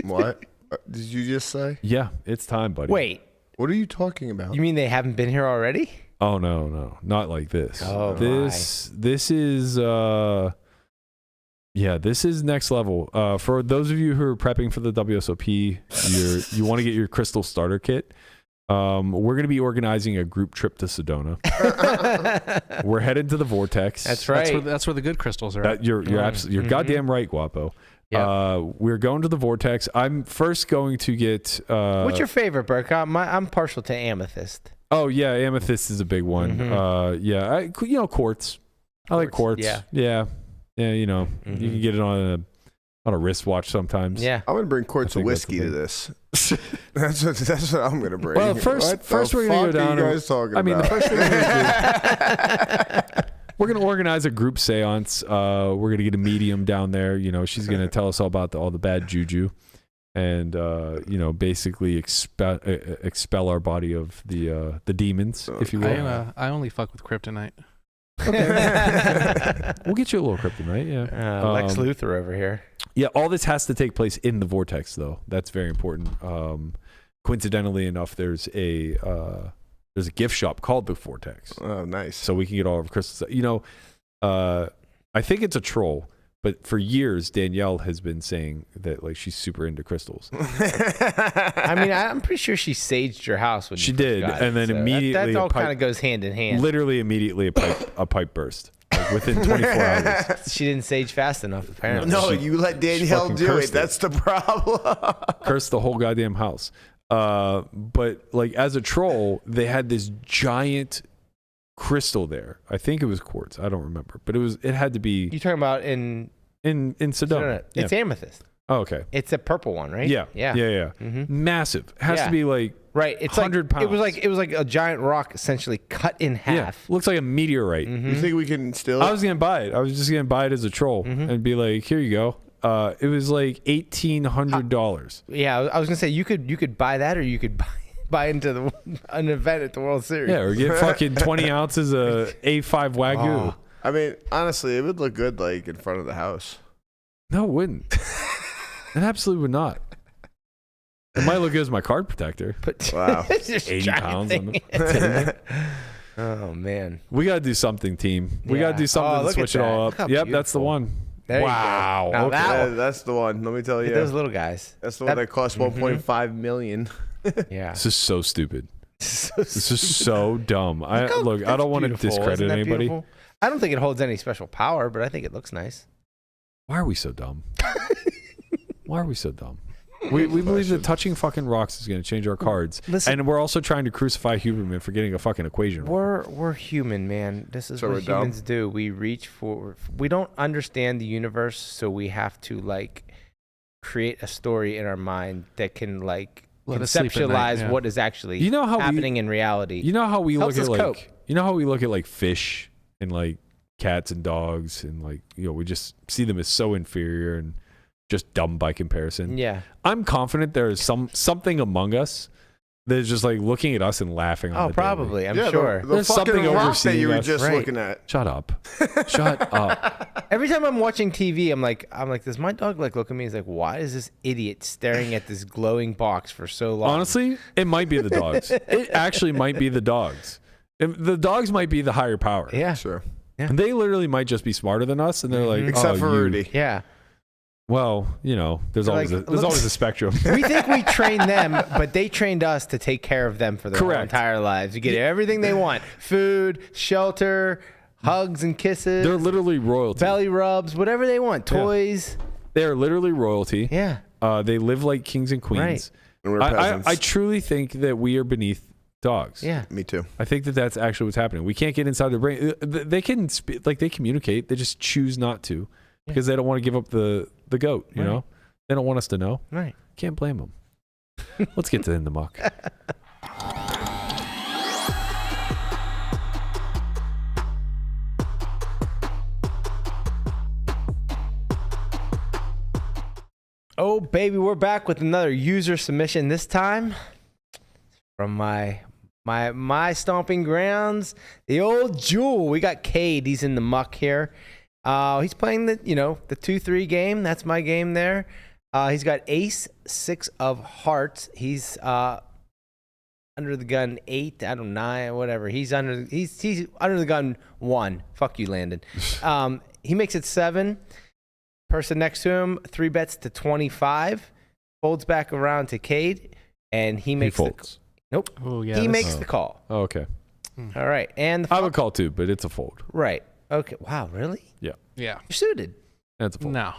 What? Did you just say? Yeah, it's time, buddy. Wait. What are you talking about? You mean they haven't been here already? Oh no, not like this. Oh, this is this is next level. For those of you who are prepping for the WSOP, you want to get your crystal starter kit. We're going to be organizing a group trip to Sedona. We're headed to the Vortex. That's right. That's where the good crystals are. You're goddamn right, Guapo. Yep. We're going to the Vortex. I'm first going to get. What's your favorite, Burke? I'm partial to amethyst. Oh yeah, amethyst is a big one. Quartz. I like quartz. Yeah. You can get it on a wristwatch sometimes. Yeah. I'm gonna bring quarts of whiskey to this. That's what I'm gonna bring. Well, first we're gonna go down. What are you guys talking I mean, about? the first thing we're gonna do, we're gonna organize a group seance. We're gonna get a medium down there. You know, she's gonna tell us all about all the bad juju, and you know, basically expel our body of the demons, if you will. I only fuck with kryptonite. We'll get you a little kryptonite. Yeah, Lex Luthor over here. Yeah, all this has to take place in the vortex, though. That's very important. Coincidentally enough, there's a gift shop called the Vortex. Oh, nice. So we can get all of our crystals. You know, I think it's a troll, but for years Danielle has been saying that like she's super into crystals. I mean, I'm pretty sure she saged your house when She you did, first got and it, then so immediately that all a pipe- kind of goes hand in hand. Literally immediately a pipe burst. Like within 24 hours. She didn't sage fast enough, apparently. No, She- you let Danielle fucking do it. cursed it. That's the problem. Cursed the whole goddamn house. But like as a troll, they had this giant crystal there. I think it was quartz. I don't remember, but it had to be You talking about in Sedona. no. Yeah. It's amethyst. Oh, okay. It's a purple one, right? Yeah. Yeah. Mm-hmm. Massive. Has Yeah. to be like Right. It's 100 like, pounds. It was like a giant rock essentially cut in half. yeah. Looks like a meteorite. You think we can still? I was gonna buy it. I was just gonna buy it as a troll and be like, here you go. It was like $1,800. Yeah, I was gonna say you could buy that, or you could buy into an event at the World Series. Yeah, or get fucking 20 ounces of A5 Wagyu. Oh. I mean, honestly, it would look good like in front of the house. No, it wouldn't. It absolutely would not. It might look good as my card protector. But Wow. it's just 80 giant pounds on thing. the Oh man. We got to do something, team. We got Yeah. to do something Oh, to look switch at it all that. up. Look Yep, how that's the beautiful. one. There you go. Wow. Now Okay. that That's the one. Let me tell you. Those little guys. That's the one that cost 1.5 million. Yeah. This is so stupid. So This is so dumb. I Look, I don't want to that's beautiful. discredit Isn't that anybody. beautiful? I don't think it holds any special power, but I think it looks nice. Why are we so dumb? Why are we so dumb? We believe that touching fucking rocks is going to change our cards. Listen- And we're also trying to crucify Huberman for getting a fucking equation wrong. We're human, man. This is So what we're dumb? humans do. We reach for. We don't understand the universe, so we have to like create a story in our mind that can like Let us sleep at night, conceptualize yeah. what is actually You know how we- happening in reality. You know how we Helps look at us like cope. you know how we look at like fish and like cats and dogs and like we just see them as so inferior and just dumb by comparison. Yeah. I'm confident there is something among us that is just like looking at us and laughing. On Oh, the probably. I'm Yeah, sure. The There's fucking something rock that overseeing you were us. just Right. looking at. Shut up. Shut up. Every time I'm watching TV, I'm like, does my dog like look at me? He's like, why is this idiot staring at this glowing box for so long? Honestly, it might be the dogs. It actually might be the dogs. The dogs might be the higher power. Yeah. Sure. And they literally might just be smarter than us, and they're like, Except oh, for you- Rudy. Yeah. Well, there's They're always like, there's look- always a spectrum. We think we trained them, but they trained us to take care of them for their whole Correct. entire lives. You get everything they want: food, shelter, hugs and kisses, They're literally royalty. belly rubs, whatever they want, Yeah. toys. They're literally royalty. Yeah. They live like kings and queens. Right. And we're peasants. I truly think that we are beneath dogs. Yeah. Me too. I think that that's actually what's happening. We can't get inside their brain. They can they communicate. They just choose not to because they don't want to give up the goat. You Right. know, they don't want us to know. Right. Can't blame them. Let's get to in the muck. Oh baby, we're back with another user submission. This time from my stomping grounds, the old Jewel. We got Cade. He's in the muck here. He's playing the 2-3 game. That's my game there. He's got ace, 6 of hearts. He's under the gun 8, I don't know, 9, whatever. He's under the gun 1. Fuck you, Landon. He makes it 7. Person next to him 3 bets to 25, folds back around to Cade, and he makes folds. Nope. Oh yeah. He this- makes the call. Oh, okay. All right, and the I would call too, but it's a fold. right. Okay. Wow. Really? Yeah. You're suited. That's a fold. No.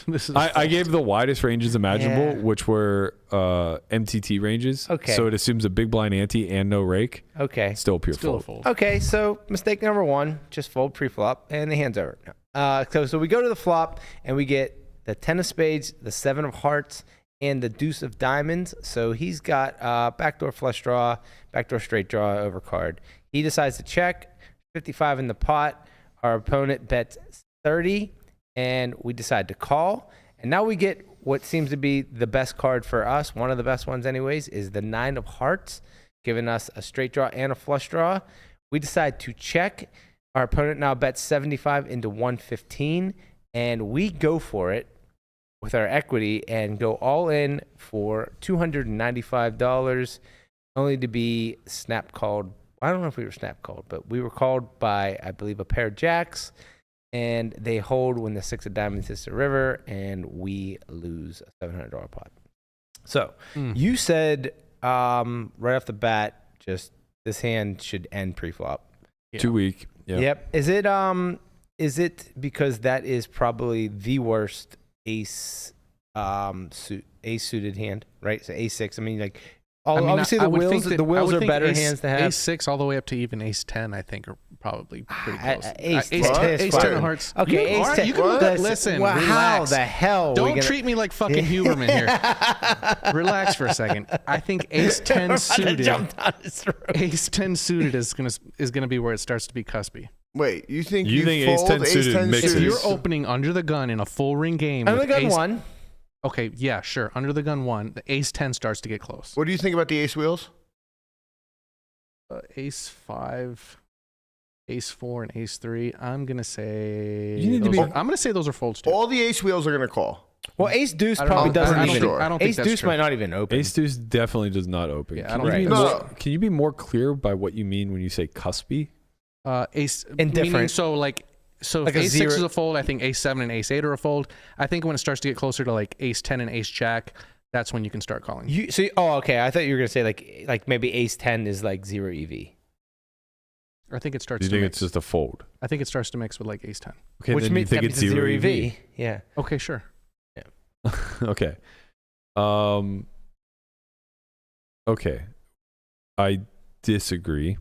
This is. I gave the widest ranges imaginable, Yeah. which were MTT ranges. Okay. So it assumes a big blind ante and no rake. Okay. Still pure still a fold. fold. Okay. So mistake number 1, just fold pre-flop, and the hand's over. So we go to the flop, and we get the 10 of spades, the 7 of hearts, and the deuce of diamonds. So he's got backdoor flush draw, backdoor straight draw, overcard. He decides to check, 55 in the pot. Our opponent bets 30, and we decide to call. And now we get what seems to be the best card for us. One of the best ones anyways is the 9 of hearts, giving us a straight draw and a flush draw. We decide to check. Our opponent now bets 75 into 115, and we go for it with our equity and go all in for $295, only to be snap called. I don't know if we were snap called, but we were called by, I believe, a pair of jacks, and they hold when the 6 of diamonds hits the river, and we lose a $700 pot. So you said right off the bat, just this hand should end preflop. Yeah. Too weak. Yep. Is it because that is probably the worst ace suited hand, right? So ace-6. I mean, like, obviously the wheels are better hands to have. Ace-6 all the way up to even ace-10, I think, are probably pretty close. Ace-10 of hearts. Okay, ace-10. You can listen. Well, relax. how the hell? Don't treat me like fucking Huberman here. Relax for a second. I think ace-10 suited. Ace-10 suited is gonna be where it starts to be cuspy. Wait, you think ace-10 suited mixes? If you're opening under the gun in a full ring game, under the gun 1. Okay, yeah, sure. Under the gun 1, the ace-10 starts to get close. What do you think about the ace wheels? Ace-5, ace-4, and ace-3. I'm gonna say. I'm gonna say those are folds too. All the ace wheels are gonna call. Well, ace deuce probably doesn't even. I don't think ace deuce might not even open. Ace deuce definitely does not open. Yeah, Can you be more clear by what you mean when you say cuspy? Ace indifferent. Meaning, so if ace-6 is a fold, I think ace-7 and ace-8 are a fold. I think when it starts to get closer to like ace-10 and ace-jack, that's when you can start calling. Okay. I thought you were gonna say like maybe ace-10 is like 0 EV. I think it starts. Do you think it's just a fold? I think it starts to mix with like ace-10. Okay, which then means you think it's 0 EV. Yeah. Okay, sure. Yeah. Okay. Okay. I disagree.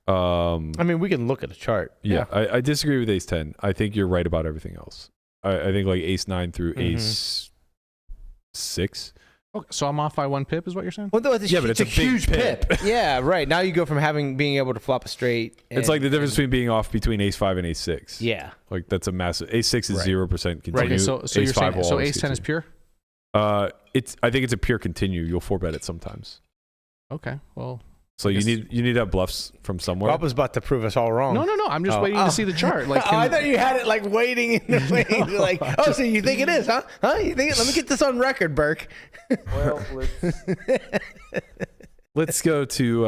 I mean, we can look at a chart. Yeah. I disagree with ace-10. I think you're right about everything else. I think like ace-9 through ace-6. Okay, so I'm off by 1 pip, is what you're saying? Well, but it's a huge pip. pip. Yeah, right. Now you go from being able to flop a straight. It's like the difference between being off between ace-5 and ace-6. Yeah. Like that's a massive. Ace-6 is 0% continue. Okay, so you're saying so ace-10 is pure? I think it's a pure continue. You'll 4-bet it sometimes. Okay, well. So you need to have bluffs from somewhere. Rob was about to prove us all wrong. No. I'm just waiting to see the chart. Like, I thought you had it like waiting in the wings. Like, so you think it is, huh? You think it? Let me get this on record, Burke. Well, let's go to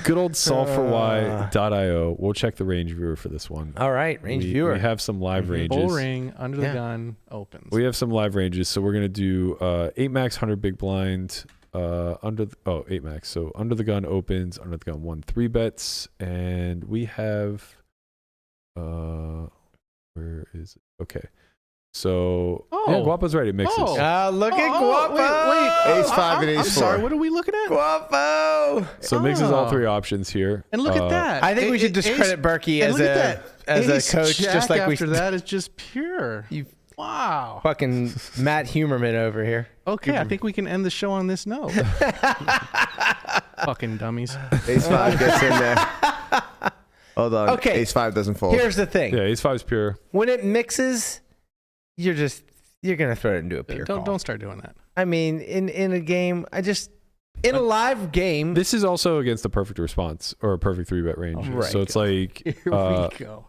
good old solvefory.io. We'll check the range viewer for this one. All right, range viewer. We have some live ranges. Full ring, under the gun, opens. We have some live ranges, so we're gonna do 8 max, 100 big blind. 8 max. So under the gun opens, under the gun 1 3-bets, and we have where is it? Okay. So Guapo's right, it mixes. Look at Guapo. Wait. Ace-5 and ace-4. I'm sorry, what are we looking at? Guapo. So it mixes all 3 options here. And look at that. I think we should discredit Berkey as a coach, just like after that is just pure. Wow. Fucking Matt Huberman over here. Okay, I think we can end the show on this note. Fucking dummies. Ace-5 gets in there. Hold on. Okay. Ace-5 doesn't fold. Here's the thing. Yeah, ace-5 is pure. When it mixes, you're gonna throw it into a pure call. Don't start doing that. I mean, in a game, in a live game. This is also against the perfect response or a perfect 3-bet range. Right. So it's like here we go.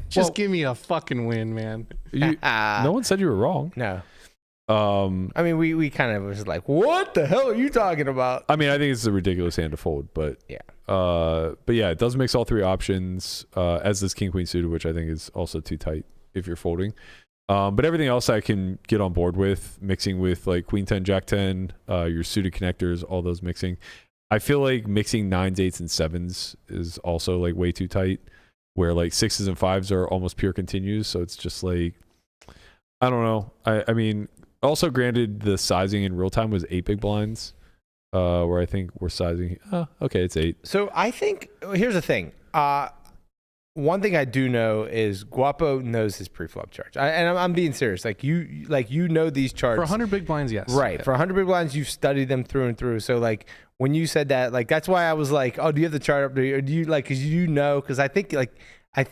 Just give me a fucking win, man. No one said you were wrong. No. I mean, we kind of was like, what the hell are you talking about? I mean, I think it's a ridiculous hand to fold, but yeah, it does mix all 3 options, as does king queen suited, which I think is also too tight if you're folding. But everything else I can get on board with, mixing with like queen 10, jack 10, your suited connectors, all those mixing. I feel like mixing 9s, 8s, and 7s is also like way too tight, where like 6s and 5s are almost pure continues. So it's just like, I don't know. I mean, also granted, the sizing in real time was 8 big blinds, where I think we're sizing. Okay, it's 8. So I think here's the thing. one thing I do know is Guapo knows his preflop charts. I'm being serious. Like you know these charts. For 100 big blinds, yes. Right. Yeah. For 100 big blinds, you've studied them through and through. So like when you said that, like that's why I was like, oh, do you have the chart up? Or do you like, because you know, because I think like I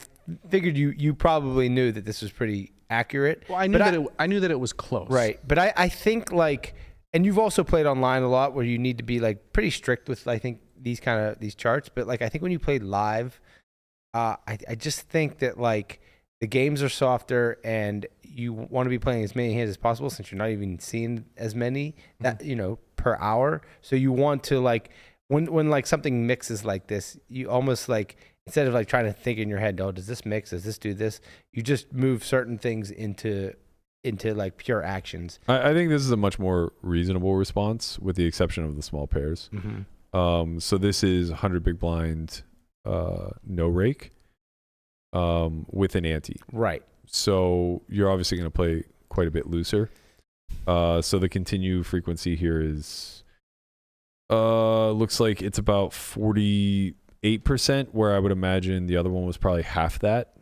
figured you probably knew that this was pretty accurate. Well, I knew that it was close. Right. But I think like, and you've also played online a lot where you need to be like pretty strict with, I think, these charts. But like I think when you played live, I just think that like the games are softer and you want to be playing as many hands as possible since you're not even seeing as many that per hour. So you want to like when like something mixes like this, you almost like instead of like trying to think in your head, oh, does this mix? Does this do this? You just move certain things into like pure actions. I think this is a much more reasonable response with the exception of the small pairs. So this is 100 big blind. No rake with an ante. Right. So you're obviously going to play quite a bit looser. So the continue frequency here is looks like it's about 48%, where I would imagine the other one was probably half that.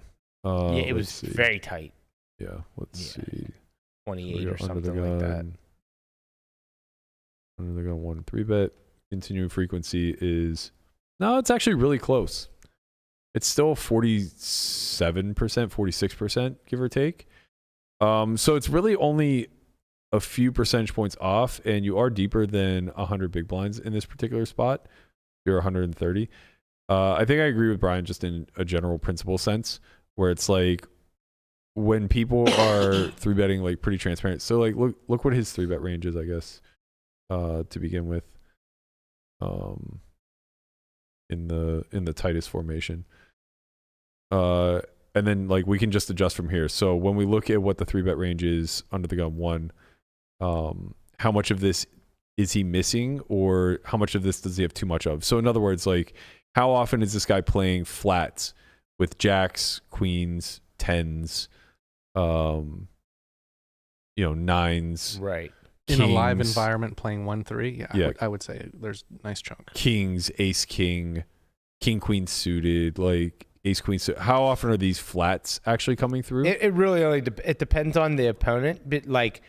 Yeah, it was very tight. Yeah, let's see. 28 or something like that. Under the gun 1 3-bet. Continuing frequency is... No, it's actually really close. It's still 47%, 46%, give or take. So it's really only a few percentage points off, and you are deeper than 100 big blinds in this particular spot. You're 130. I think I agree with Brian just in a general principle sense, where it's like when people are 3-betting like pretty transparent. So like look what his 3-bet range is, I guess, to begin with. In the tightest formation. And then like we can just adjust from here. So when we look at what the 3-bet range is under the gun 1, how much of this is he missing, or how much of this does he have too much of? So in other words, like how often is this guy playing flats with jacks, queens, tens, nines, right? In a live environment playing 1-3, yeah. I would say there's a nice chunk. Kings, ace, king, king, queen suited, like ace, queen suited. How often are these flats actually coming through? It really only it depends on the opponent, but like.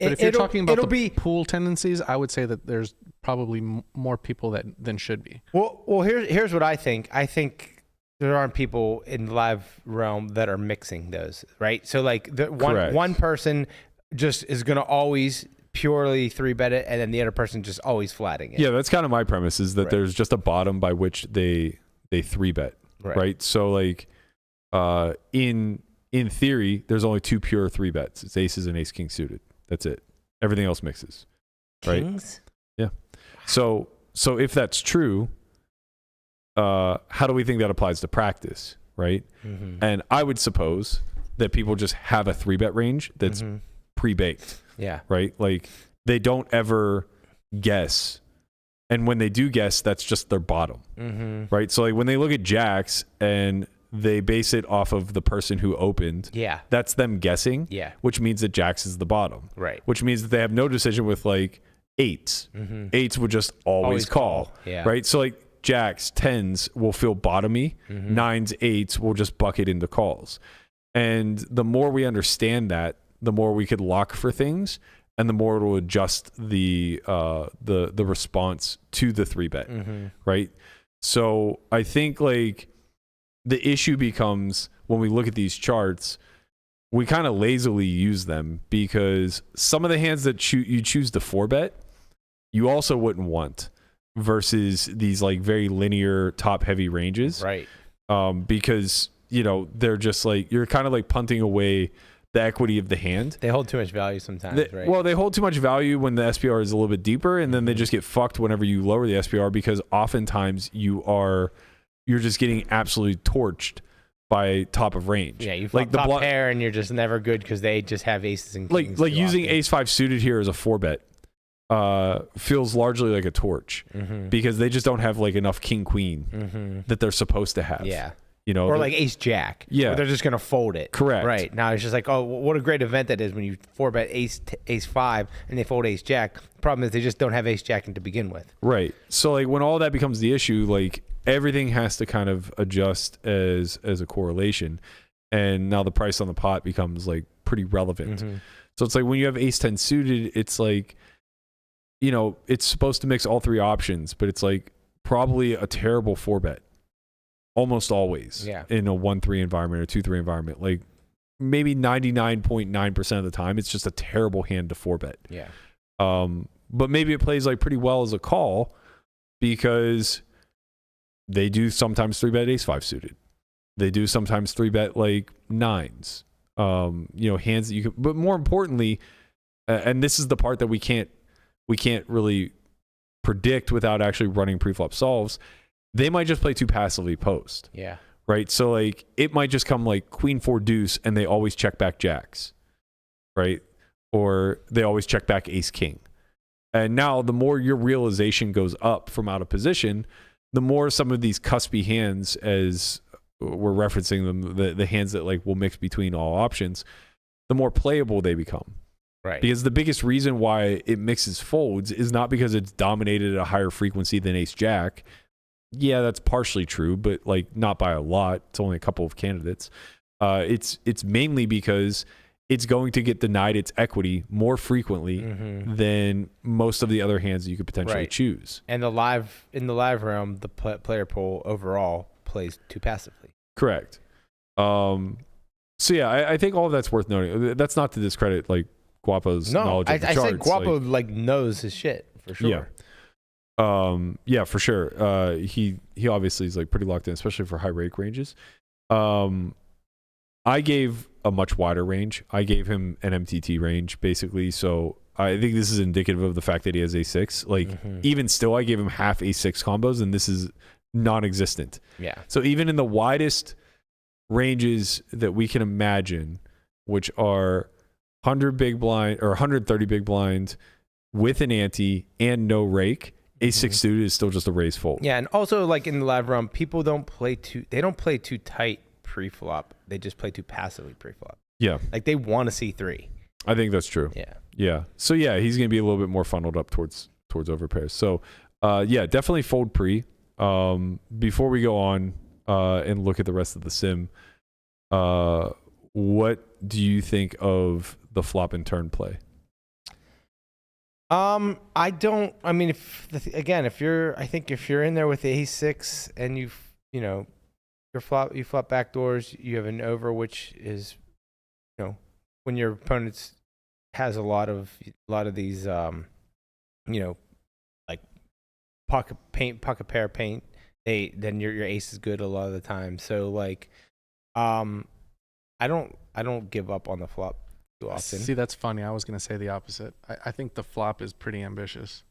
But if you're talking about the pool tendencies, I would say that there's probably more people than should be. Well, here's what I think. I think there aren't people in the live realm that are mixing those, right? So like one person just is going to always purely 3-bet it, and then the other person just always flatting it. Yeah, that's kind of my premise, is that there's just a bottom by which they 3-bet, right? So like in theory, there's only 2 pure 3-bets. It's aces and ace king suited. That's it. Everything else mixes, right? Kings? Yeah. So if that's true, how do we think that applies to practice, right? And I would suppose that people just have a 3-bet range that's pre-baked. Yeah. Right? Like they don't ever guess. And when they do guess, that's just their bottom. Right? So like when they look at jacks and they base it off of the person who opened, that's them guessing, which means that jacks is the bottom. Right. Which means that they have no decision with like eights. Eights would just always call. Right? So like jacks, tens will feel bottomy. Nines, eights will just bucket into calls. And the more we understand that, the more we could lock for things, and the more it will adjust the response to the 3-bet, right? So I think like the issue becomes when we look at these charts, we kind of lazily use them because some of the hands that you choose to 4-bet, you also wouldn't want versus these like very linear top heavy ranges, right? Because they're just like you're kind of like punting away the equity of the hand. They hold too much value sometimes, right? Well, they hold too much value when the SPR is a little bit deeper, and then they just get fucked whenever you lower the SPR because oftentimes you're just getting absolutely torched by top of range. Yeah, you like the top pair and you're just never good because they just have aces and kings. Like using ace-5 suited here as a 4-bet feels largely like a torch because they just don't have like enough king-queen that they're supposed to have. Yeah. Or like ace jack. Yeah. Where they're just going to fold it. Correct. Right. Now it's just like, oh, what a great event that is when you 4-bet ace 5 and they fold ace jack. The problem is they just don't have ace jack to begin with. Right. So like when all that becomes the issue, like everything has to kind of adjust as a correlation. And now the price on the pot becomes like pretty relevant. So it's like when you have ace 10 suited, it's like, it's supposed to mix all three options, but it's like probably a terrible 4-bet. Almost always in a 1-3 environment or 2-3 environment. Like maybe 99.9% of the time, it's just a terrible hand to 4-bet. Yeah. But maybe it plays like pretty well as a call because they do sometimes 3-bet ace 5 suited. They do sometimes 3-bet like 9s. Hands that you can, but more importantly, and this is the part that we can't really predict without actually running preflop solves. They might just play too passively post. Yeah. Right. So like it might just come like queen 4 deuce and they always check back jacks. Right. Or they always check back ace king. And now the more your realization goes up from out of position, the more some of these cuspy hands, as we're referencing them, the hands that like will mix between all options, the more playable they become. Right. Because the biggest reason why it mixes folds is not because it's dominated at a higher frequency than ace jack. Yeah, that's partially true, but like not by a lot. It's only a couple of candidates. It's mainly because it's going to get denied its equity more frequently than most of the other hands that you could potentially choose. And in the live realm, the player pool overall plays too passively. Correct. So yeah, I think all of that's worth noting. That's not to discredit like Guapo's knowledge of the charts. I said Guapo like knows his shit for sure. Yeah. For sure. He obviously is like pretty locked in, especially for high rake ranges. I gave a much wider range. I gave him an MTT range basically. So I think this is indicative of the fact that he has A6. Like even still, I gave him half A6 combos, and this is non-existent. Yeah. So even in the widest ranges that we can imagine, which are 100 big blind or 130 big blind with an ante and no rake, A6 suited is still just a raise fold. Yeah, and also like in the live realm, people don't play too tight pre-flop. They just play too passively pre-flop. Yeah. Like they want to see 3. I think that's true. Yeah. Yeah. So yeah, he's going to be a little bit more funneled up towards overpairs. So yeah, definitely fold pre. Before we go on and look at the rest of the sim, what do you think of the flop and turn play? I mean, if you're in there with the ace-6 and you flop backdoors, you have an over, which is, when your opponent has a lot of these, like pocket pair paint, then your ace is good a lot of the time. So like, I don't give up on the flop too often. See, that's funny. I was going to say the opposite. I think the flop is pretty ambitious.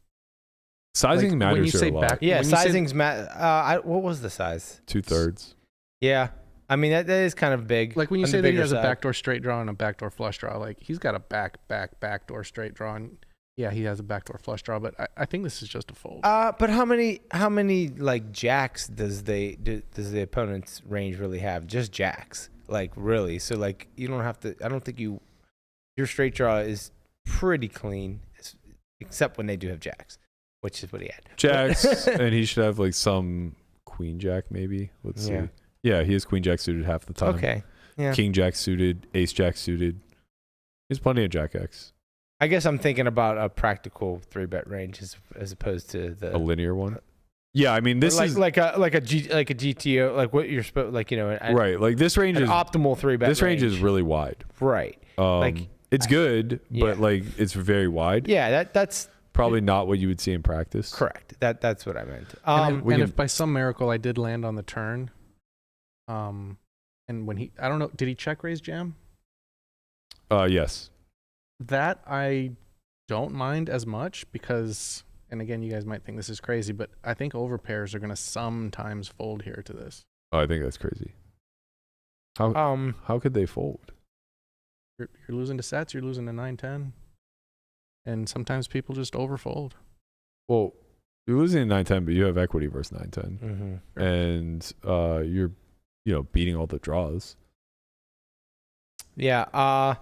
Sizing matters when you say a lot. back, Yeah, sizing's what was the size? 2/3. Yeah. I mean, that is kind of big. Like when you on say the that he bigger has a side. backdoor straight draw and a backdoor flush draw, like he's got a backdoor straight draw, and yeah, he has a backdoor flush draw, but I think this is just a fold. But how many like jacks does the opponent's range really have? Just jacks, like really. So like you don't have to. I don't think your straight draw is pretty clean, except when they do have jacks, which is what he had. Jacks, and he should have like some queen jack maybe. Let's see. Yeah, he has queen jack suited half the time. Okay. Yeah. King jack suited, ace jack suited. He's plenty of jack X. I guess I'm thinking about a practical 3-bet range as opposed to a linear one. Yeah, I mean this is like a GTO, like what you're supposed right. Like this range is optimal 3-bet. This range is really wide. Right. It's good, but like it's very wide. Yeah, that's probably not what you would see in practice. Correct. That's what I meant. And if by some miracle I did land on the turn, and when I don't know, did he check raise jam? Yes. That I don't mind as much because, and again, you guys might think this is crazy, but I think overpairs are going to sometimes fold here to this. Oh, I think that's crazy. How could they fold? You're losing to sets, you're losing to 9-10, and sometimes people just overfold. Well, you're losing to 9-10, but you have equity versus 9-10, Mm-hmm. and you're beating all the draws. Yeah.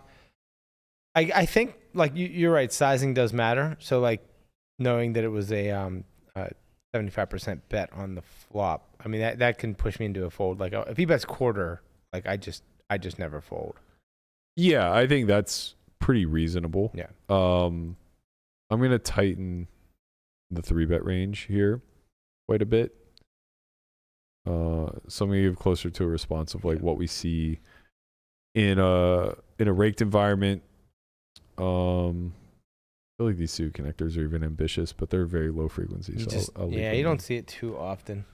I think like you're right. Sizing does matter. So like knowing that it was a 75% bet on the flop. I mean that can push me into a fold. Like if he bets quarter, like I just never fold. Yeah, I think that's pretty reasonable. Yeah. I'm gonna tighten the 3-bet range here quite a bit. So I'm gonna give closer to a response of like what we see in a raked environment. I feel like these suit connectors are even ambitious, but they're very low frequency. So I'll leave them you don't in. see it too often.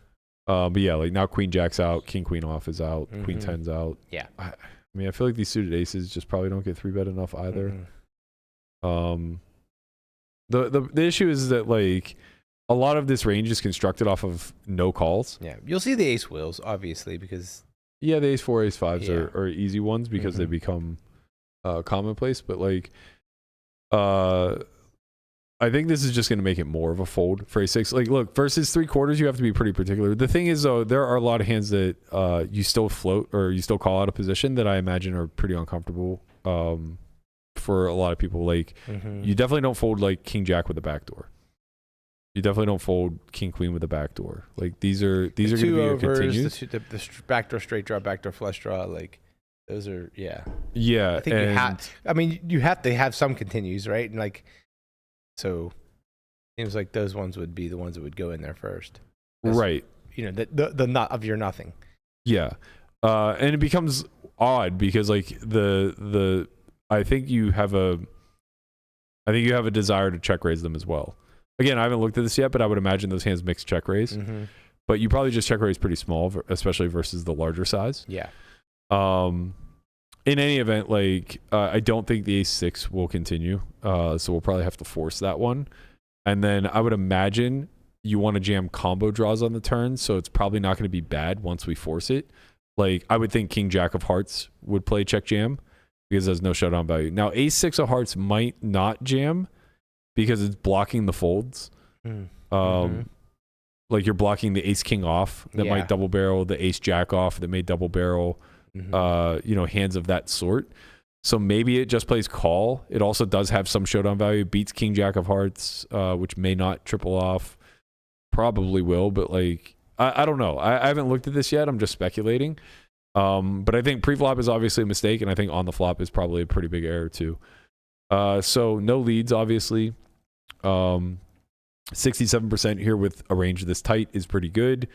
But yeah, like now Queen Jack's out, King Queen off is out, Queen Mhm. 10's out. Yeah. I mean, I feel like these suited aces just probably don't get 3-bet enough either. Mhm. The issue is that like a lot of this range is constructed off of no calls. Yeah. You'll see the ace wheels obviously because Yeah, the ace 4, ace 5s Yeah. are easy ones because they Mhm. become commonplace. But like, I think this is just going to make it more of a fold for ace 6. Like, look, versus 3/4, you have to be pretty particular. The thing is, though, there are a lot of hands that you still float or you still call out a position that I imagine are pretty uncomfortable for a lot of people. Like, you definitely don't fold like King Jack with a backdoor. You definitely don't fold King Queen with a backdoor. Like these are going to be your continues. The backdoor straight draw, backdoor flush draw, like those are Yeah, I think you have. I mean, you have to have some continues, right? And like, so seems like those ones would be the ones that would go in there first, right. The not of your nothing. Yeah, and it becomes odd because like I think you have a desire to check raise them as well. Again, I haven't looked at this yet, but I would imagine those hands mix check raise. Mm-hmm. But you probably just check raise pretty small, especially versus the larger size. Yeah. In any event, like I don't think the ace 6 will continue, so we'll probably have to force that one. And then I would imagine you want to jam combo draws on the turn, so it's probably not going to be bad once we force it. Like I would think King Jack of Hearts would play check jam because there's no showdown value. Now ace 6 of Hearts might not jam because it's blocking the folds. Like you're blocking the ace king off that might double barrel, the ace jack off that may double barrel, hands of that sort. So maybe it just plays call. It also does have some showdown value. Beats King Jack of Hearts, which may not triple off. Probably will, but like I don't know. I haven't looked at this yet. I'm just speculating. But I think pre-flop is obviously a mistake, and I think on the flop is probably a pretty big error too. So no leads, obviously. 67% here with a range this tight is pretty good.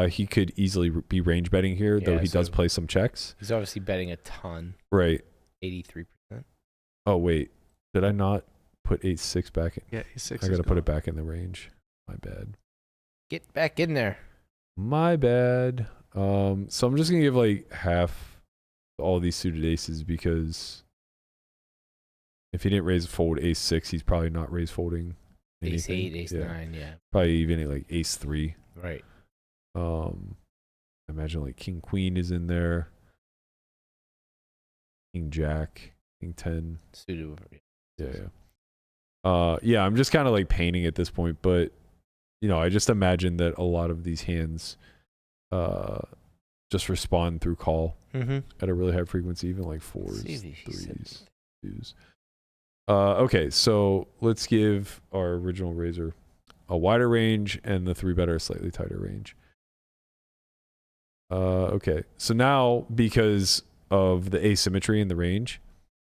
He could easily be range betting here, though he does play some checks. He's obviously betting a ton. Right. 83%. Oh, wait. Did I not put ace 6 back in? Yeah, ace 6. I got to put it back in the range. My bad. Get back in there. My bad. So I'm just going to give like half all these suited aces because if he didn't raise fold ace 6, he's probably not raise folding anything. Ace 8, ace 9, yeah. Probably even like ace 3. Right. I imagine like King Queen is in there. King Jack, King 10. Suited. Yeah, I'm just kind of like painting at this point, but I just imagine that a lot of these hands just respond through call at a really high frequency, even like 4s, 3s, 2s. Okay, so let's give our original raiser a wider range and the 3-better a slightly tighter range. Okay, so now because of the asymmetry in the range,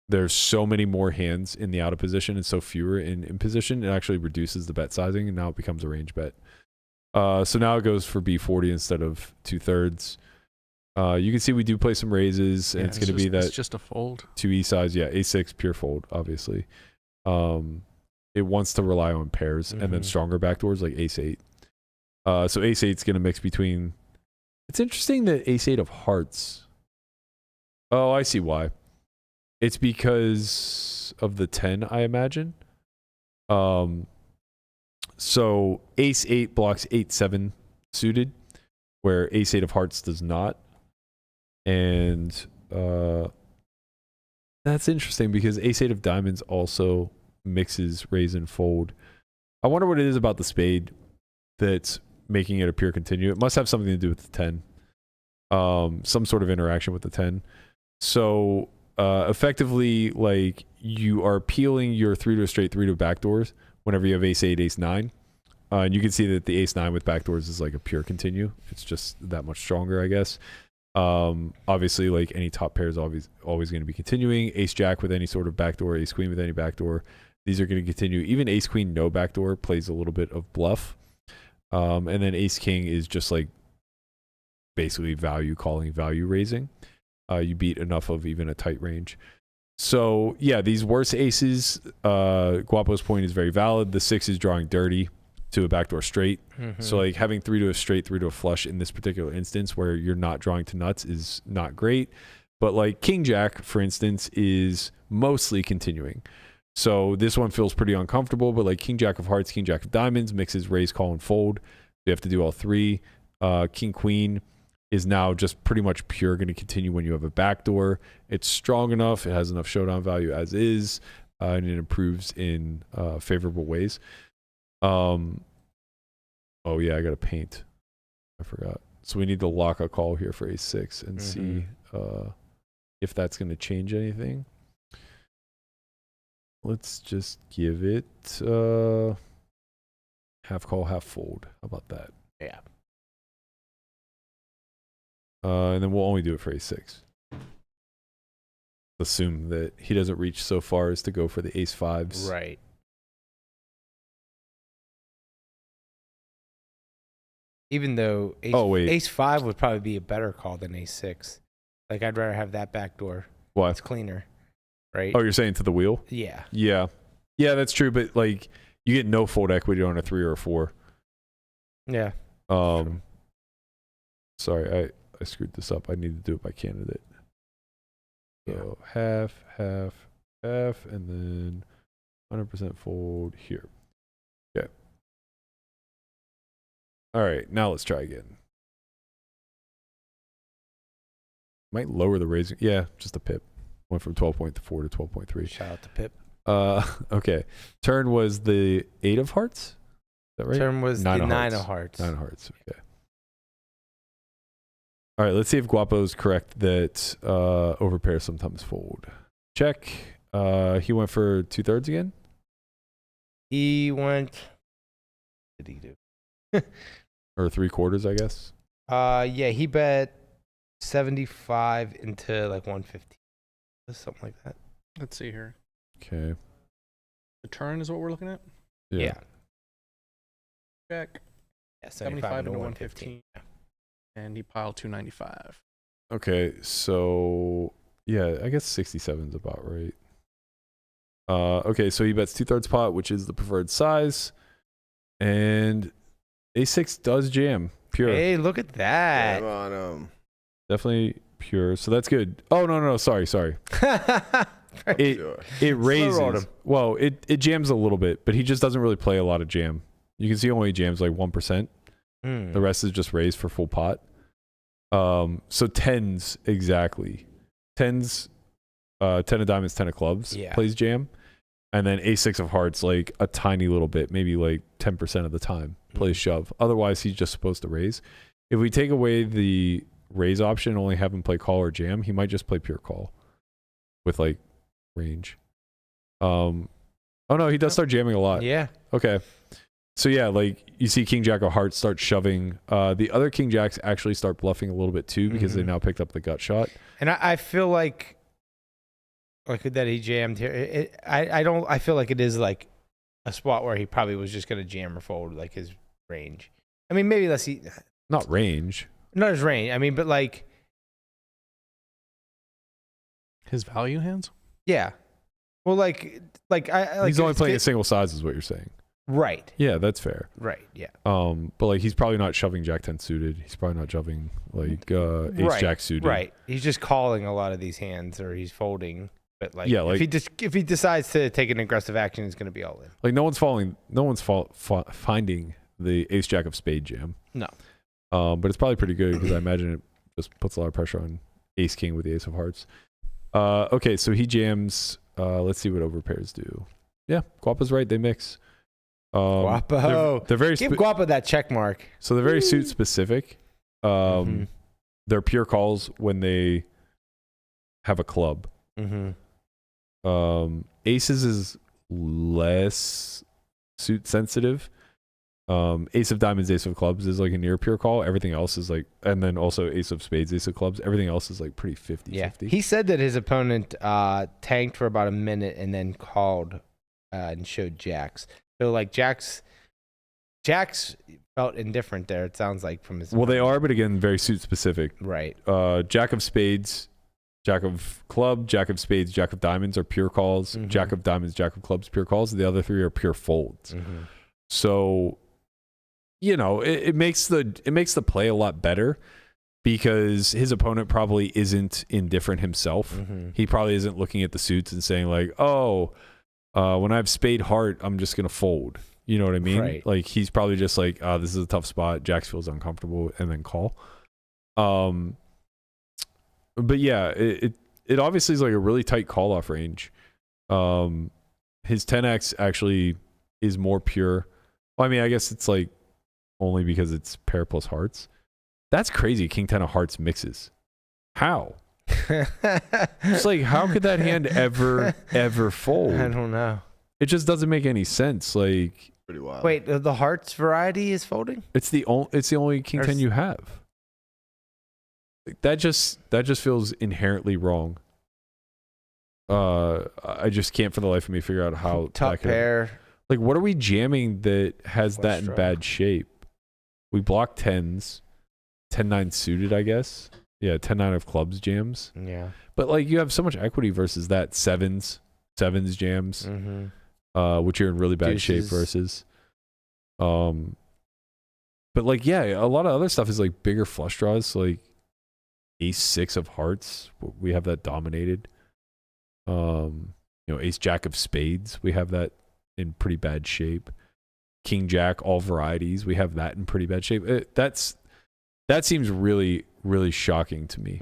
there's so many more hands in the out of position and so fewer in position, it actually reduces the bet sizing and now it becomes a range bet. So now it goes for B40 instead of 2/3. You can see we do play some raises, and it's going to be that it's just a fold. 2E size. Yeah, A6 pure fold, obviously. It wants to rely on pairs and then stronger backdoors like Ace 8. So Ace 8 is going to mix between. It's interesting that Ace 8 of Hearts. Oh, I see why. It's because of the 10, I imagine. So Ace 8 blocks 8-7 suited, where Ace 8 of Hearts does not. And that's interesting because Ace 8 of Diamonds also mixes raise and fold. I wonder what it is about the spade that's making it a pure continue. It must have something to do with the 10. some sort of interaction with the 10. So effectively, like, you are peeling your 3 to a straight, 3 to backdoors whenever you have ace 8, ace 9. And you can see that the ace 9 with backdoors is like a pure continue. It's just that much stronger, I guess. Obviously, like, any top pair is always going to be continuing. Ace jack with any sort of backdoor, ace queen with any backdoor, these are going to continue. Even ace queen no backdoor plays a little bit of bluff. And then ace king is just like basically value calling, value raising. You beat enough of even a tight range. So yeah, these worse aces, Guapo's point is very valid. The 6 is drawing dirty to a backdoor straight. So like having 3 to a straight, 3 to a flush in this particular instance where you're not drawing to nuts is not great. But like king jack, for instance, is mostly continuing. So this one feels pretty uncomfortable, but like king jack of hearts, king jack of diamonds mixes raise, call, and fold. You have to do all 3. King queen is now just pretty much pure going to continue when you have a backdoor. It's strong enough. It has enough showdown value as is, and it improves in favorable ways. Oh yeah, I got to paint. I forgot. So we need to lock a call here for ace 6 and see if that's going to change anything. Let's just give it half call, half fold. How about that? Yeah. And then we'll only do it for ace 6. Assume that he doesn't reach so far as to go for the ace 5s. Right. Even though ace 5 would probably be a better call than ace 6. Like, I'd rather have that backdoor. Why? It's cleaner. Right? Oh, you're saying to the wheel? Yeah. Yeah. Yeah, that's true. But like, you get no fold equity on a 3 or a 4. Yeah. Sorry, I screwed this up. I need to do it by candidate. So half, half, half, and then 100% fold here. Okay. All right, now let's try again. Might lower the raising. Yeah, just a pip. Went from 12.4 to 12.3. Shout out to Pip. Okay. Turn was the 8 of hearts. Is that right? Turn was the 9 of hearts. 9 of hearts. Okay. All right, let's see if Guapo's correct that overpairs sometimes fold. Check. He went for 2/3 again? He went. What did he do? Or 3/4, I guess. Yeah, he bet 75 into like 115. Something like that. Let's see here. Okay. The turn is what we're looking at? Yeah. Check. Yeah, 75 into 115. And he piled 295. Okay, so yeah, I guess 67 is about right. Okay, so he bets 2/3 pot, which is the preferred size. And A6 does jam. Pure. Hey, look at that. Come on, Definitely pure. So that's good. Oh, no. Sorry. It raises. Well, it jams a little bit, but he just doesn't really play a lot of jam. You can see only jams like 1%. The rest is just raised for full pot. So 10s exactly. 10s, 10 of diamonds, 10 of clubs plays jam. And then A6 of hearts, like a tiny little bit, maybe like 10% of the time, plays shove. Otherwise, he's just supposed to raise. If we take away the raise option, only have him play call or jam, he might just play pure call with like range. Oh no, he does start jamming a lot. Yeah. Okay. So yeah, like you see King Jack of hearts start shoving. The other King Jacks actually start bluffing a little bit too because they now picked up the gut shot. And I feel like that he jammed here. I feel like it is like a spot where he probably was just gonna jam or fold like his range. I mean, maybe let's see. Not range. Not his range. I mean, but like his value hands. Yeah. Well, he's only playing a single size, is what you're saying. Right. Yeah, that's fair. Right. Yeah. But like he's probably not shoving Jack 10 suited. He's probably not shoving like Ace Jack suited. Right. He's just calling a lot of these hands, or he's folding. But like, yeah, like if he decides to take an aggressive action, he's going to be all in. Like no one's finding the Ace Jack of spade jam. No. But it's probably pretty good because I imagine it just puts a lot of pressure on Ace King with the Ace of Hearts. Okay, so he jams. Let's see what overpairs do. Yeah, Guapo's right. They mix. Guapo. They're very give Guapo that check mark. So they're very suit specific. they're pure calls when they have a club. Aces is less suit sensitive. Ace of diamonds, ace of clubs is like a near pure call. Everything else is like, and then also ace of spades, ace of clubs. Everything else is like pretty 50-50. Yeah. He said that his opponent tanked for about a minute and then called and showed jacks. So like jacks felt indifferent there. It sounds like from his. Well, they are, but again, very suit specific. Right. Jack of spades, jack of club, jack of spades, jack of diamonds are pure calls. Jack of diamonds, jack of clubs, pure calls. The other three are pure folds. So, you know, it makes the play a lot better because his opponent probably isn't indifferent himself. He probably isn't looking at the suits and saying like, oh, when I have spade heart, I'm just gonna fold. You know what I mean? Right. Like he's probably just like, oh, this is a tough spot. Jacks feels uncomfortable and then call. But yeah, it obviously is like a really tight call off range. His 10x actually is more pure. Well, I mean, I guess it's like only because it's pair plus hearts. That's crazy. King 10 of hearts mixes. How? It's like, how could that hand ever fold? I don't know. It just doesn't make any sense. Like, Pretty wild. Wait, the hearts variety is folding? it's the only King 10 you have. Like, that just feels inherently wrong. I just can't for the life of me figure out how Top that could, pair. like, what are we jamming that has Flush that in draw. bad shape? We block 10s, 10-9 suited, I guess. Yeah, 10-9 of clubs jams. Yeah. But like you have so much equity versus that sevens jams, which you're in really bad shape Deuces. versus. But like, yeah, a lot of other stuff is like bigger flush draws, like ace 6 of hearts. We have that dominated. You know, ace jack of spades. We have that in pretty bad shape. King jack, all varieties. We have that in pretty bad shape. That seems really, really shocking to me.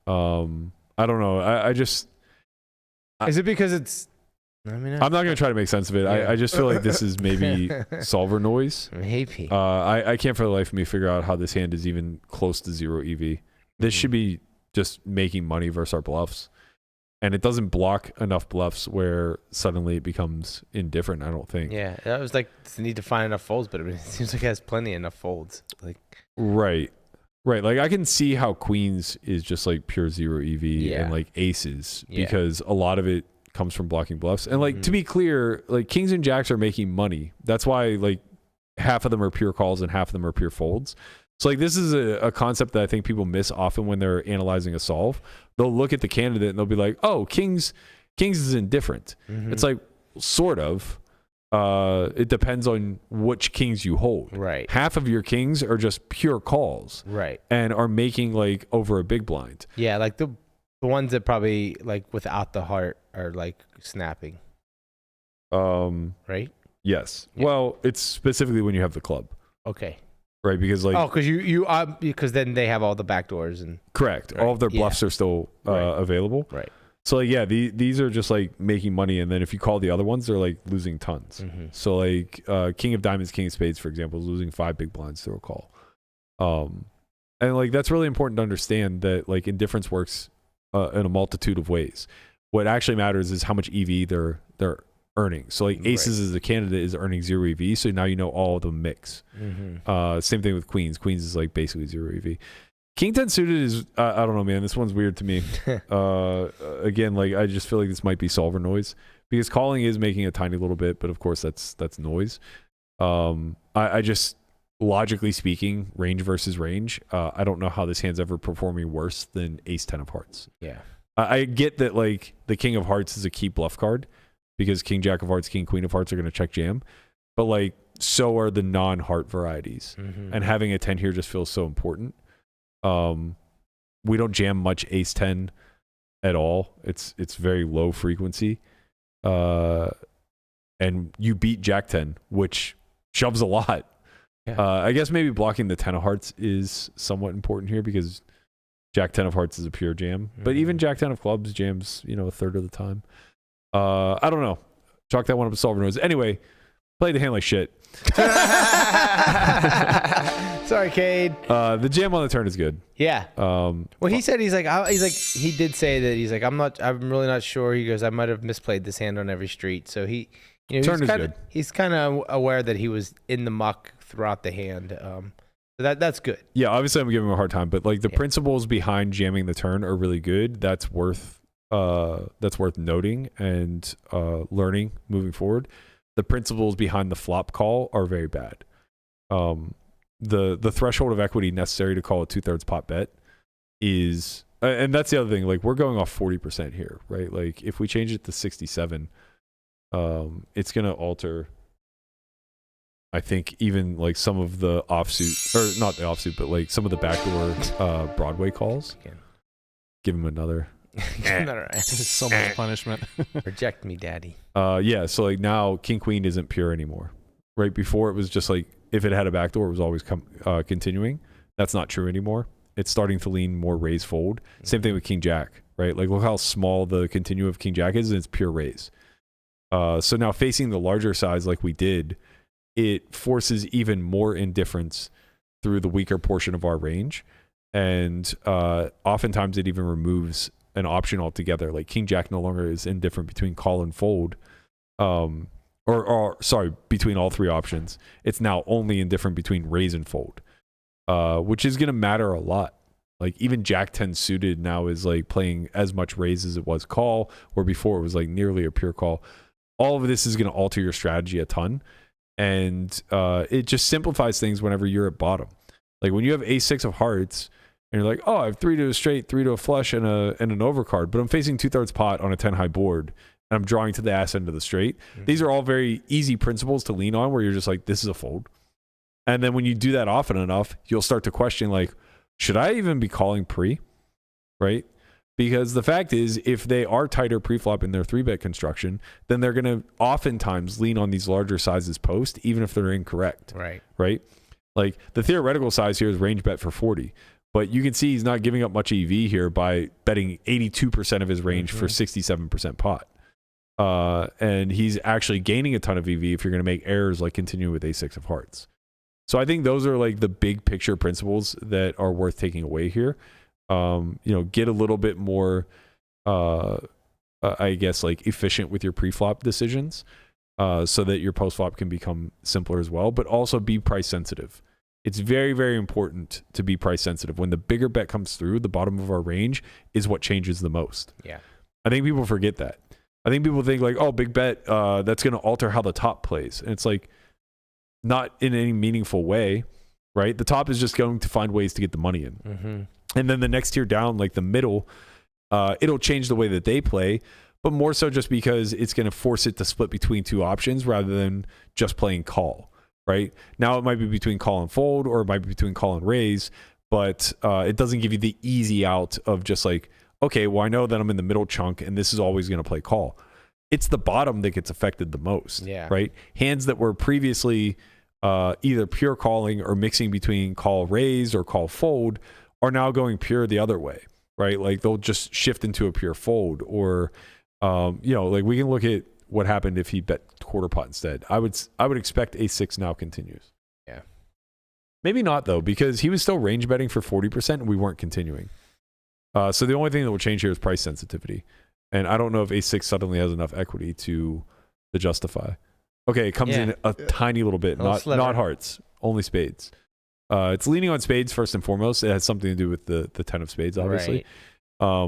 I don't know. I just. Is it because it's? I mean, I'm not going to try to make sense of it. Yeah. I just feel like this is maybe solver noise. Maybe. I can't for the life of me figure out how this hand is even close to 0 EV. This should be just making money versus our bluffs. And it doesn't block enough bluffs where suddenly it becomes indifferent, I don't think. Yeah, that was like the need to find enough folds, but it seems like it has plenty enough folds. Like Right. Like I can see how queens is just like pure 0 EV and like aces because a lot of it comes from blocking bluffs. And like to be clear, like kings and jacks are making money. That's why like half of them are pure calls and half of them are pure folds. So like this is a concept that I think people miss often when they're analyzing a solve. They'll look at the candidate and they'll be like, oh, kings is indifferent. It's like sort of. It depends on which kings you hold. Right. Half of your kings are just pure calls. Right. And are making like over a big blind. Yeah, like the ones that probably like without the heart are like snapping. Right? Yes. Yeah. Well, it's specifically when you have the club. Okay. Right, because like because then they have all the backdoors and correct. Right. All of their bluffs are still available. Right. So like yeah, these are just like making money, and then if you call the other ones, they're like losing tons. So like King of Diamonds, King of Spades, for example, is losing 5 big blinds through a call. And like that's really important to understand that like indifference works in a multitude of ways. What actually matters is how much EV they're earning. So like aces as a candidate is earning 0 EV, so now you know all the mix. Same thing with queens. Queens is like basically 0 EV. King 10 suited is I don't know, man. This one's weird to me. Again, like I just feel like this might be solver noise because calling is making a tiny little bit, but of course that's noise. I just logically speaking, range versus range. I don't know how this hand's ever performing worse than ace 10 of hearts. Yeah. I get that like the king of hearts is a key bluff card because king jack of hearts, king queen of hearts are going to check jam, but like so are the non-heart varieties, and having a 10 here just feels so important. We don't jam much ace 10 at all. It's very low frequency. And you beat jack 10, which shoves a lot. Yeah. I guess maybe blocking the 10 of hearts is somewhat important here because jack 10 of hearts is a pure jam, but even jack 10 of clubs jams, a third of the time. I don't know. Chalk that one up to solver noise. Anyway, Played the hand like shit. Sorry, Cade. The jam on the turn is good. Yeah. Well, he said he did say that I'm really not sure. He goes, I might have misplayed this hand on every street. So he's kind of aware that he was in the muck throughout the hand. So that's good. Yeah, obviously I'm giving him a hard time, but like the principles behind jamming the turn are really good. That's worth noting and learning moving forward. The principles behind the flop call are very bad. The threshold of equity necessary to call a 2/3 pot bet is, and that's the other thing. Like we're going off 40% here, right? Like if we change it to 67, it's gonna alter. I think even like some of the offsuit, or not the offsuit, but like some of the backdoor Broadway calls. Give him another. There's so much punishment. Reject me, daddy. Yeah, so like now King Queen isn't pure anymore. Right before it was just like if it had a backdoor, it was always continuing. That's not true anymore. It's starting to lean more raise fold. Same thing with King Jack, right? Like look how small the continue of King Jack is, and it's pure raise. So now facing the larger size like we did, it forces even more indifference through the weaker portion of our range. And oftentimes it even removes an option altogether. Like King Jack no longer is indifferent between call and fold. Between all three options. It's now only indifferent between raise and fold, which is going to matter a lot. Like even Jack 10 suited now is like playing as much raise as it was call, where before it was like nearly a pure call. All of this is going to alter your strategy a ton. And it just simplifies things whenever you're at bottom. Like when you have ace-6 of hearts, and you're like, oh, I have 3 to a straight, 3 to a flush, and an overcard, but I'm facing 2/3 pot on a 10 high board, and I'm drawing to the ass end of the straight. Mm-hmm. These are all very easy principles to lean on, where you're just like, this is a fold. And then when you do that often enough, you'll start to question, like, should I even be calling pre? Right? Because the fact is, if they are tighter preflop in their 3-bet construction, then they're going to oftentimes lean on these larger sizes post, even if they're incorrect. Right? Like the theoretical size here is range bet for 40. But you can see he's not giving up much EV here by betting 82% of his range for 67% pot. And he's actually gaining a ton of EV if you're going to make errors like continuing with ace-6 of hearts. So I think those are like the big picture principles that are worth taking away here. Get a little bit more, I guess, like efficient with your pre-flop decisions so that your post-flop can become simpler as well, but also be price sensitive. It's very, very important to be price sensitive. When the bigger bet comes through, the bottom of our range is what changes the most. Yeah. I think people forget that. I think people think like, oh, big bet, that's going to alter how the top plays. And it's like, not in any meaningful way, right? The top is just going to find ways to get the money in. Mm-hmm. And then the next tier down, like the middle, it'll change the way that they play, but more so just because it's going to force it to split between two options rather than just playing call. Right now, it might be between call and fold, or it might be between call and raise, but it doesn't give you the easy out of just like, okay, well, I know that I'm in the middle chunk and this is always going to play call. It's the bottom that gets affected the most, right? Hands that were previously either pure calling or mixing between call raise or call fold are now going pure the other way, right? Like they'll just shift into a pure fold, or like we can look at what happened if he bet quarter pot instead. I would expect ace-6 now continues. Yeah. Maybe not though, because he was still range betting for 40% and we weren't continuing. So the only thing that will change here is price sensitivity. And I don't know if ace-6 suddenly has enough equity to justify. Okay, it comes in a tiny little bit, not hearts, only spades. It's leaning on spades first and foremost. It has something to do with the 10 of spades, obviously. Right.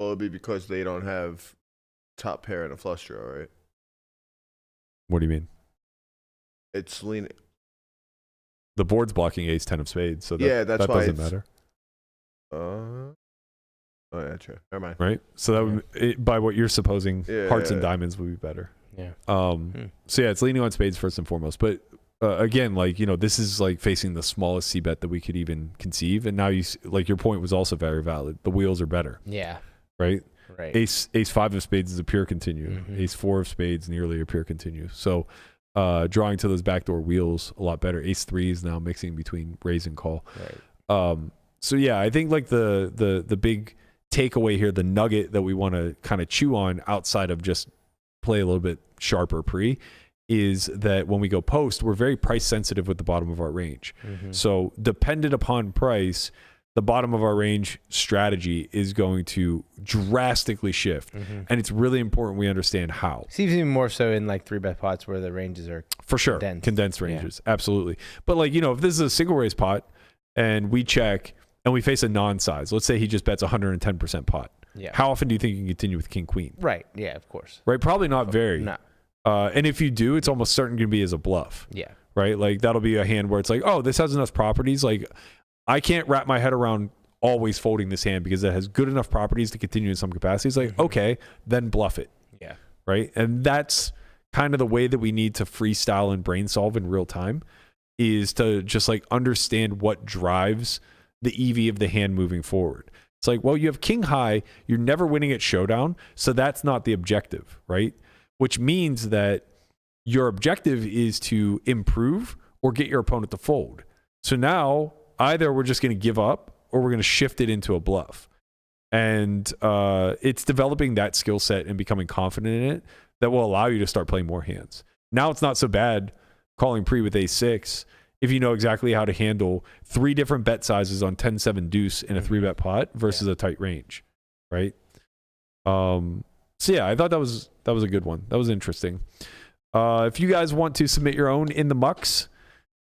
Well, it'd be because they don't have top pair and a flush draw, right? What do you mean? It's leaning. The board's blocking ace 10 of spades, so that's that why doesn't matter. Oh yeah, true. Never mind. Right. So that would, by what you're supposing, hearts and diamonds would be better. Yeah. So it's leaning on spades first and foremost, but again, like this is like facing the smallest c bet that we could even conceive, and now your point was also very valid. The wheels are better. Yeah. Right. Right. Ace 5 of spades is a pure continue. Mm-hmm. Ace 4 of spades nearly a pure continue. So drawing to those backdoor wheels a lot better. Ace 3 is now mixing between raise and call. Right. So yeah, I think like the big takeaway here, the nugget that we want to kind of chew on outside of just play a little bit sharper pre, is that when we go post, we're very price sensitive with the bottom of our range. So dependent upon price, the bottom of our range strategy is going to drastically shift. And it's really important we understand how. Seems even more so in like 3-bet pots where the ranges are for sure condensed ranges. Absolutely. But like, you know, if this is a single raise pot and we check and we face a non-size, let's say he just bets 110% pot. Yeah. How often do you think you can continue with king queen? Right. Yeah, of course. Right. Probably not very. No. And if you do, it's almost certain going to be as a bluff. Yeah. Right. Like that'll be a hand where it's like, oh, this has enough properties. Like I can't wrap my head around always folding this hand because it has good enough properties to continue in some capacities. Like, okay, then bluff it. Yeah. Right. And that's kind of the way that we need to freestyle and brain solve in real time, is to just like understand what drives the EV of the hand moving forward. It's like, well, you have king high, you're never winning at showdown, so that's not the objective, right? Which means that your objective is to improve or get your opponent to fold. So now either we're just going to give up or we're going to shift it into a bluff. And it's developing that skill set and becoming confident in it that will allow you to start playing more hands. Now it's not so bad calling pre with ace-6 if you know exactly how to handle 3 different bet sizes on 10-7 deuce in a 3-bet pot versus a tight range, right? So yeah, I thought that was a good one. That was interesting. If you guys want to submit your own in the mucks,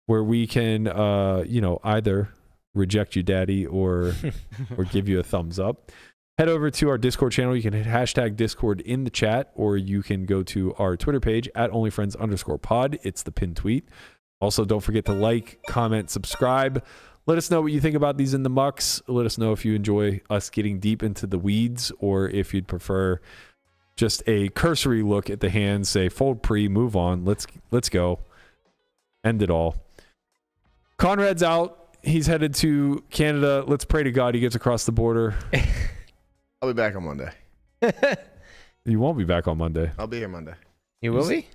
where we can, either reject you, daddy, or give you a thumbs up, head over to our Discord channel. You can hit hashtag Discord in the chat, or you can go to our Twitter page at onlyfriends_pod. It's the pinned tweet. Also, don't forget to like, comment, subscribe. Let us know what you think about these in the mucks. Let us know if you enjoy us getting deep into the weeds, or if you'd prefer just a cursory look at the hands, say fold pre, move on. Let's go. End it all. Conrad's out. He's headed to Canada. Let's pray to God he gets across the border. I'll be back on Monday. You won't be back on Monday. I'll be here Monday. You will be?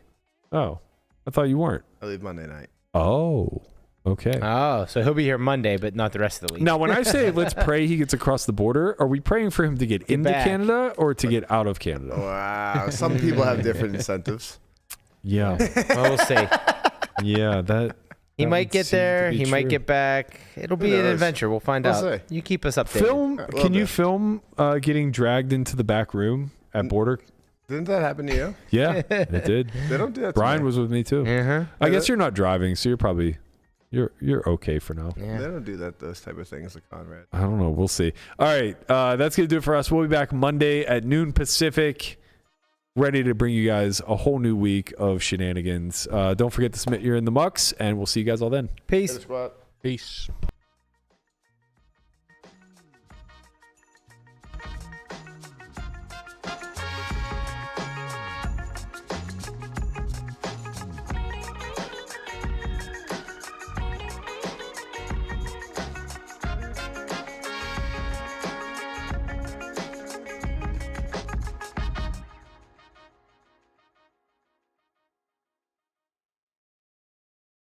Oh, I thought you weren't. I leave Monday night. Oh, okay. Oh, so he'll be here Monday, but not the rest of the week. Now, when I say let's pray he gets across the border, are we praying for him to get into back. Canada or to get out of Canada? Wow. Some people have different incentives. Yeah. Well, we'll see. Yeah, that He that might would get seem to there. be He might true. get back. It'll be an knows? adventure. We'll find We'll out. see. You keep us updated. Film. Well, Can you then. film getting dragged into the back room at border? Didn't that happen to you? Yeah, it did. They don't do that to Brian me. was with me too. Uh-huh. I guess you're not driving, so you're probably you're okay for now. Yeah. They don't do those type of things to Conrad. I don't know. We'll see. All right, that's gonna do it for us. We'll be back Monday at noon Pacific, ready to bring you guys a whole new week of shenanigans. Don't forget to submit your in the mucks, and we'll see you guys all then. Peace. Squad. Peace.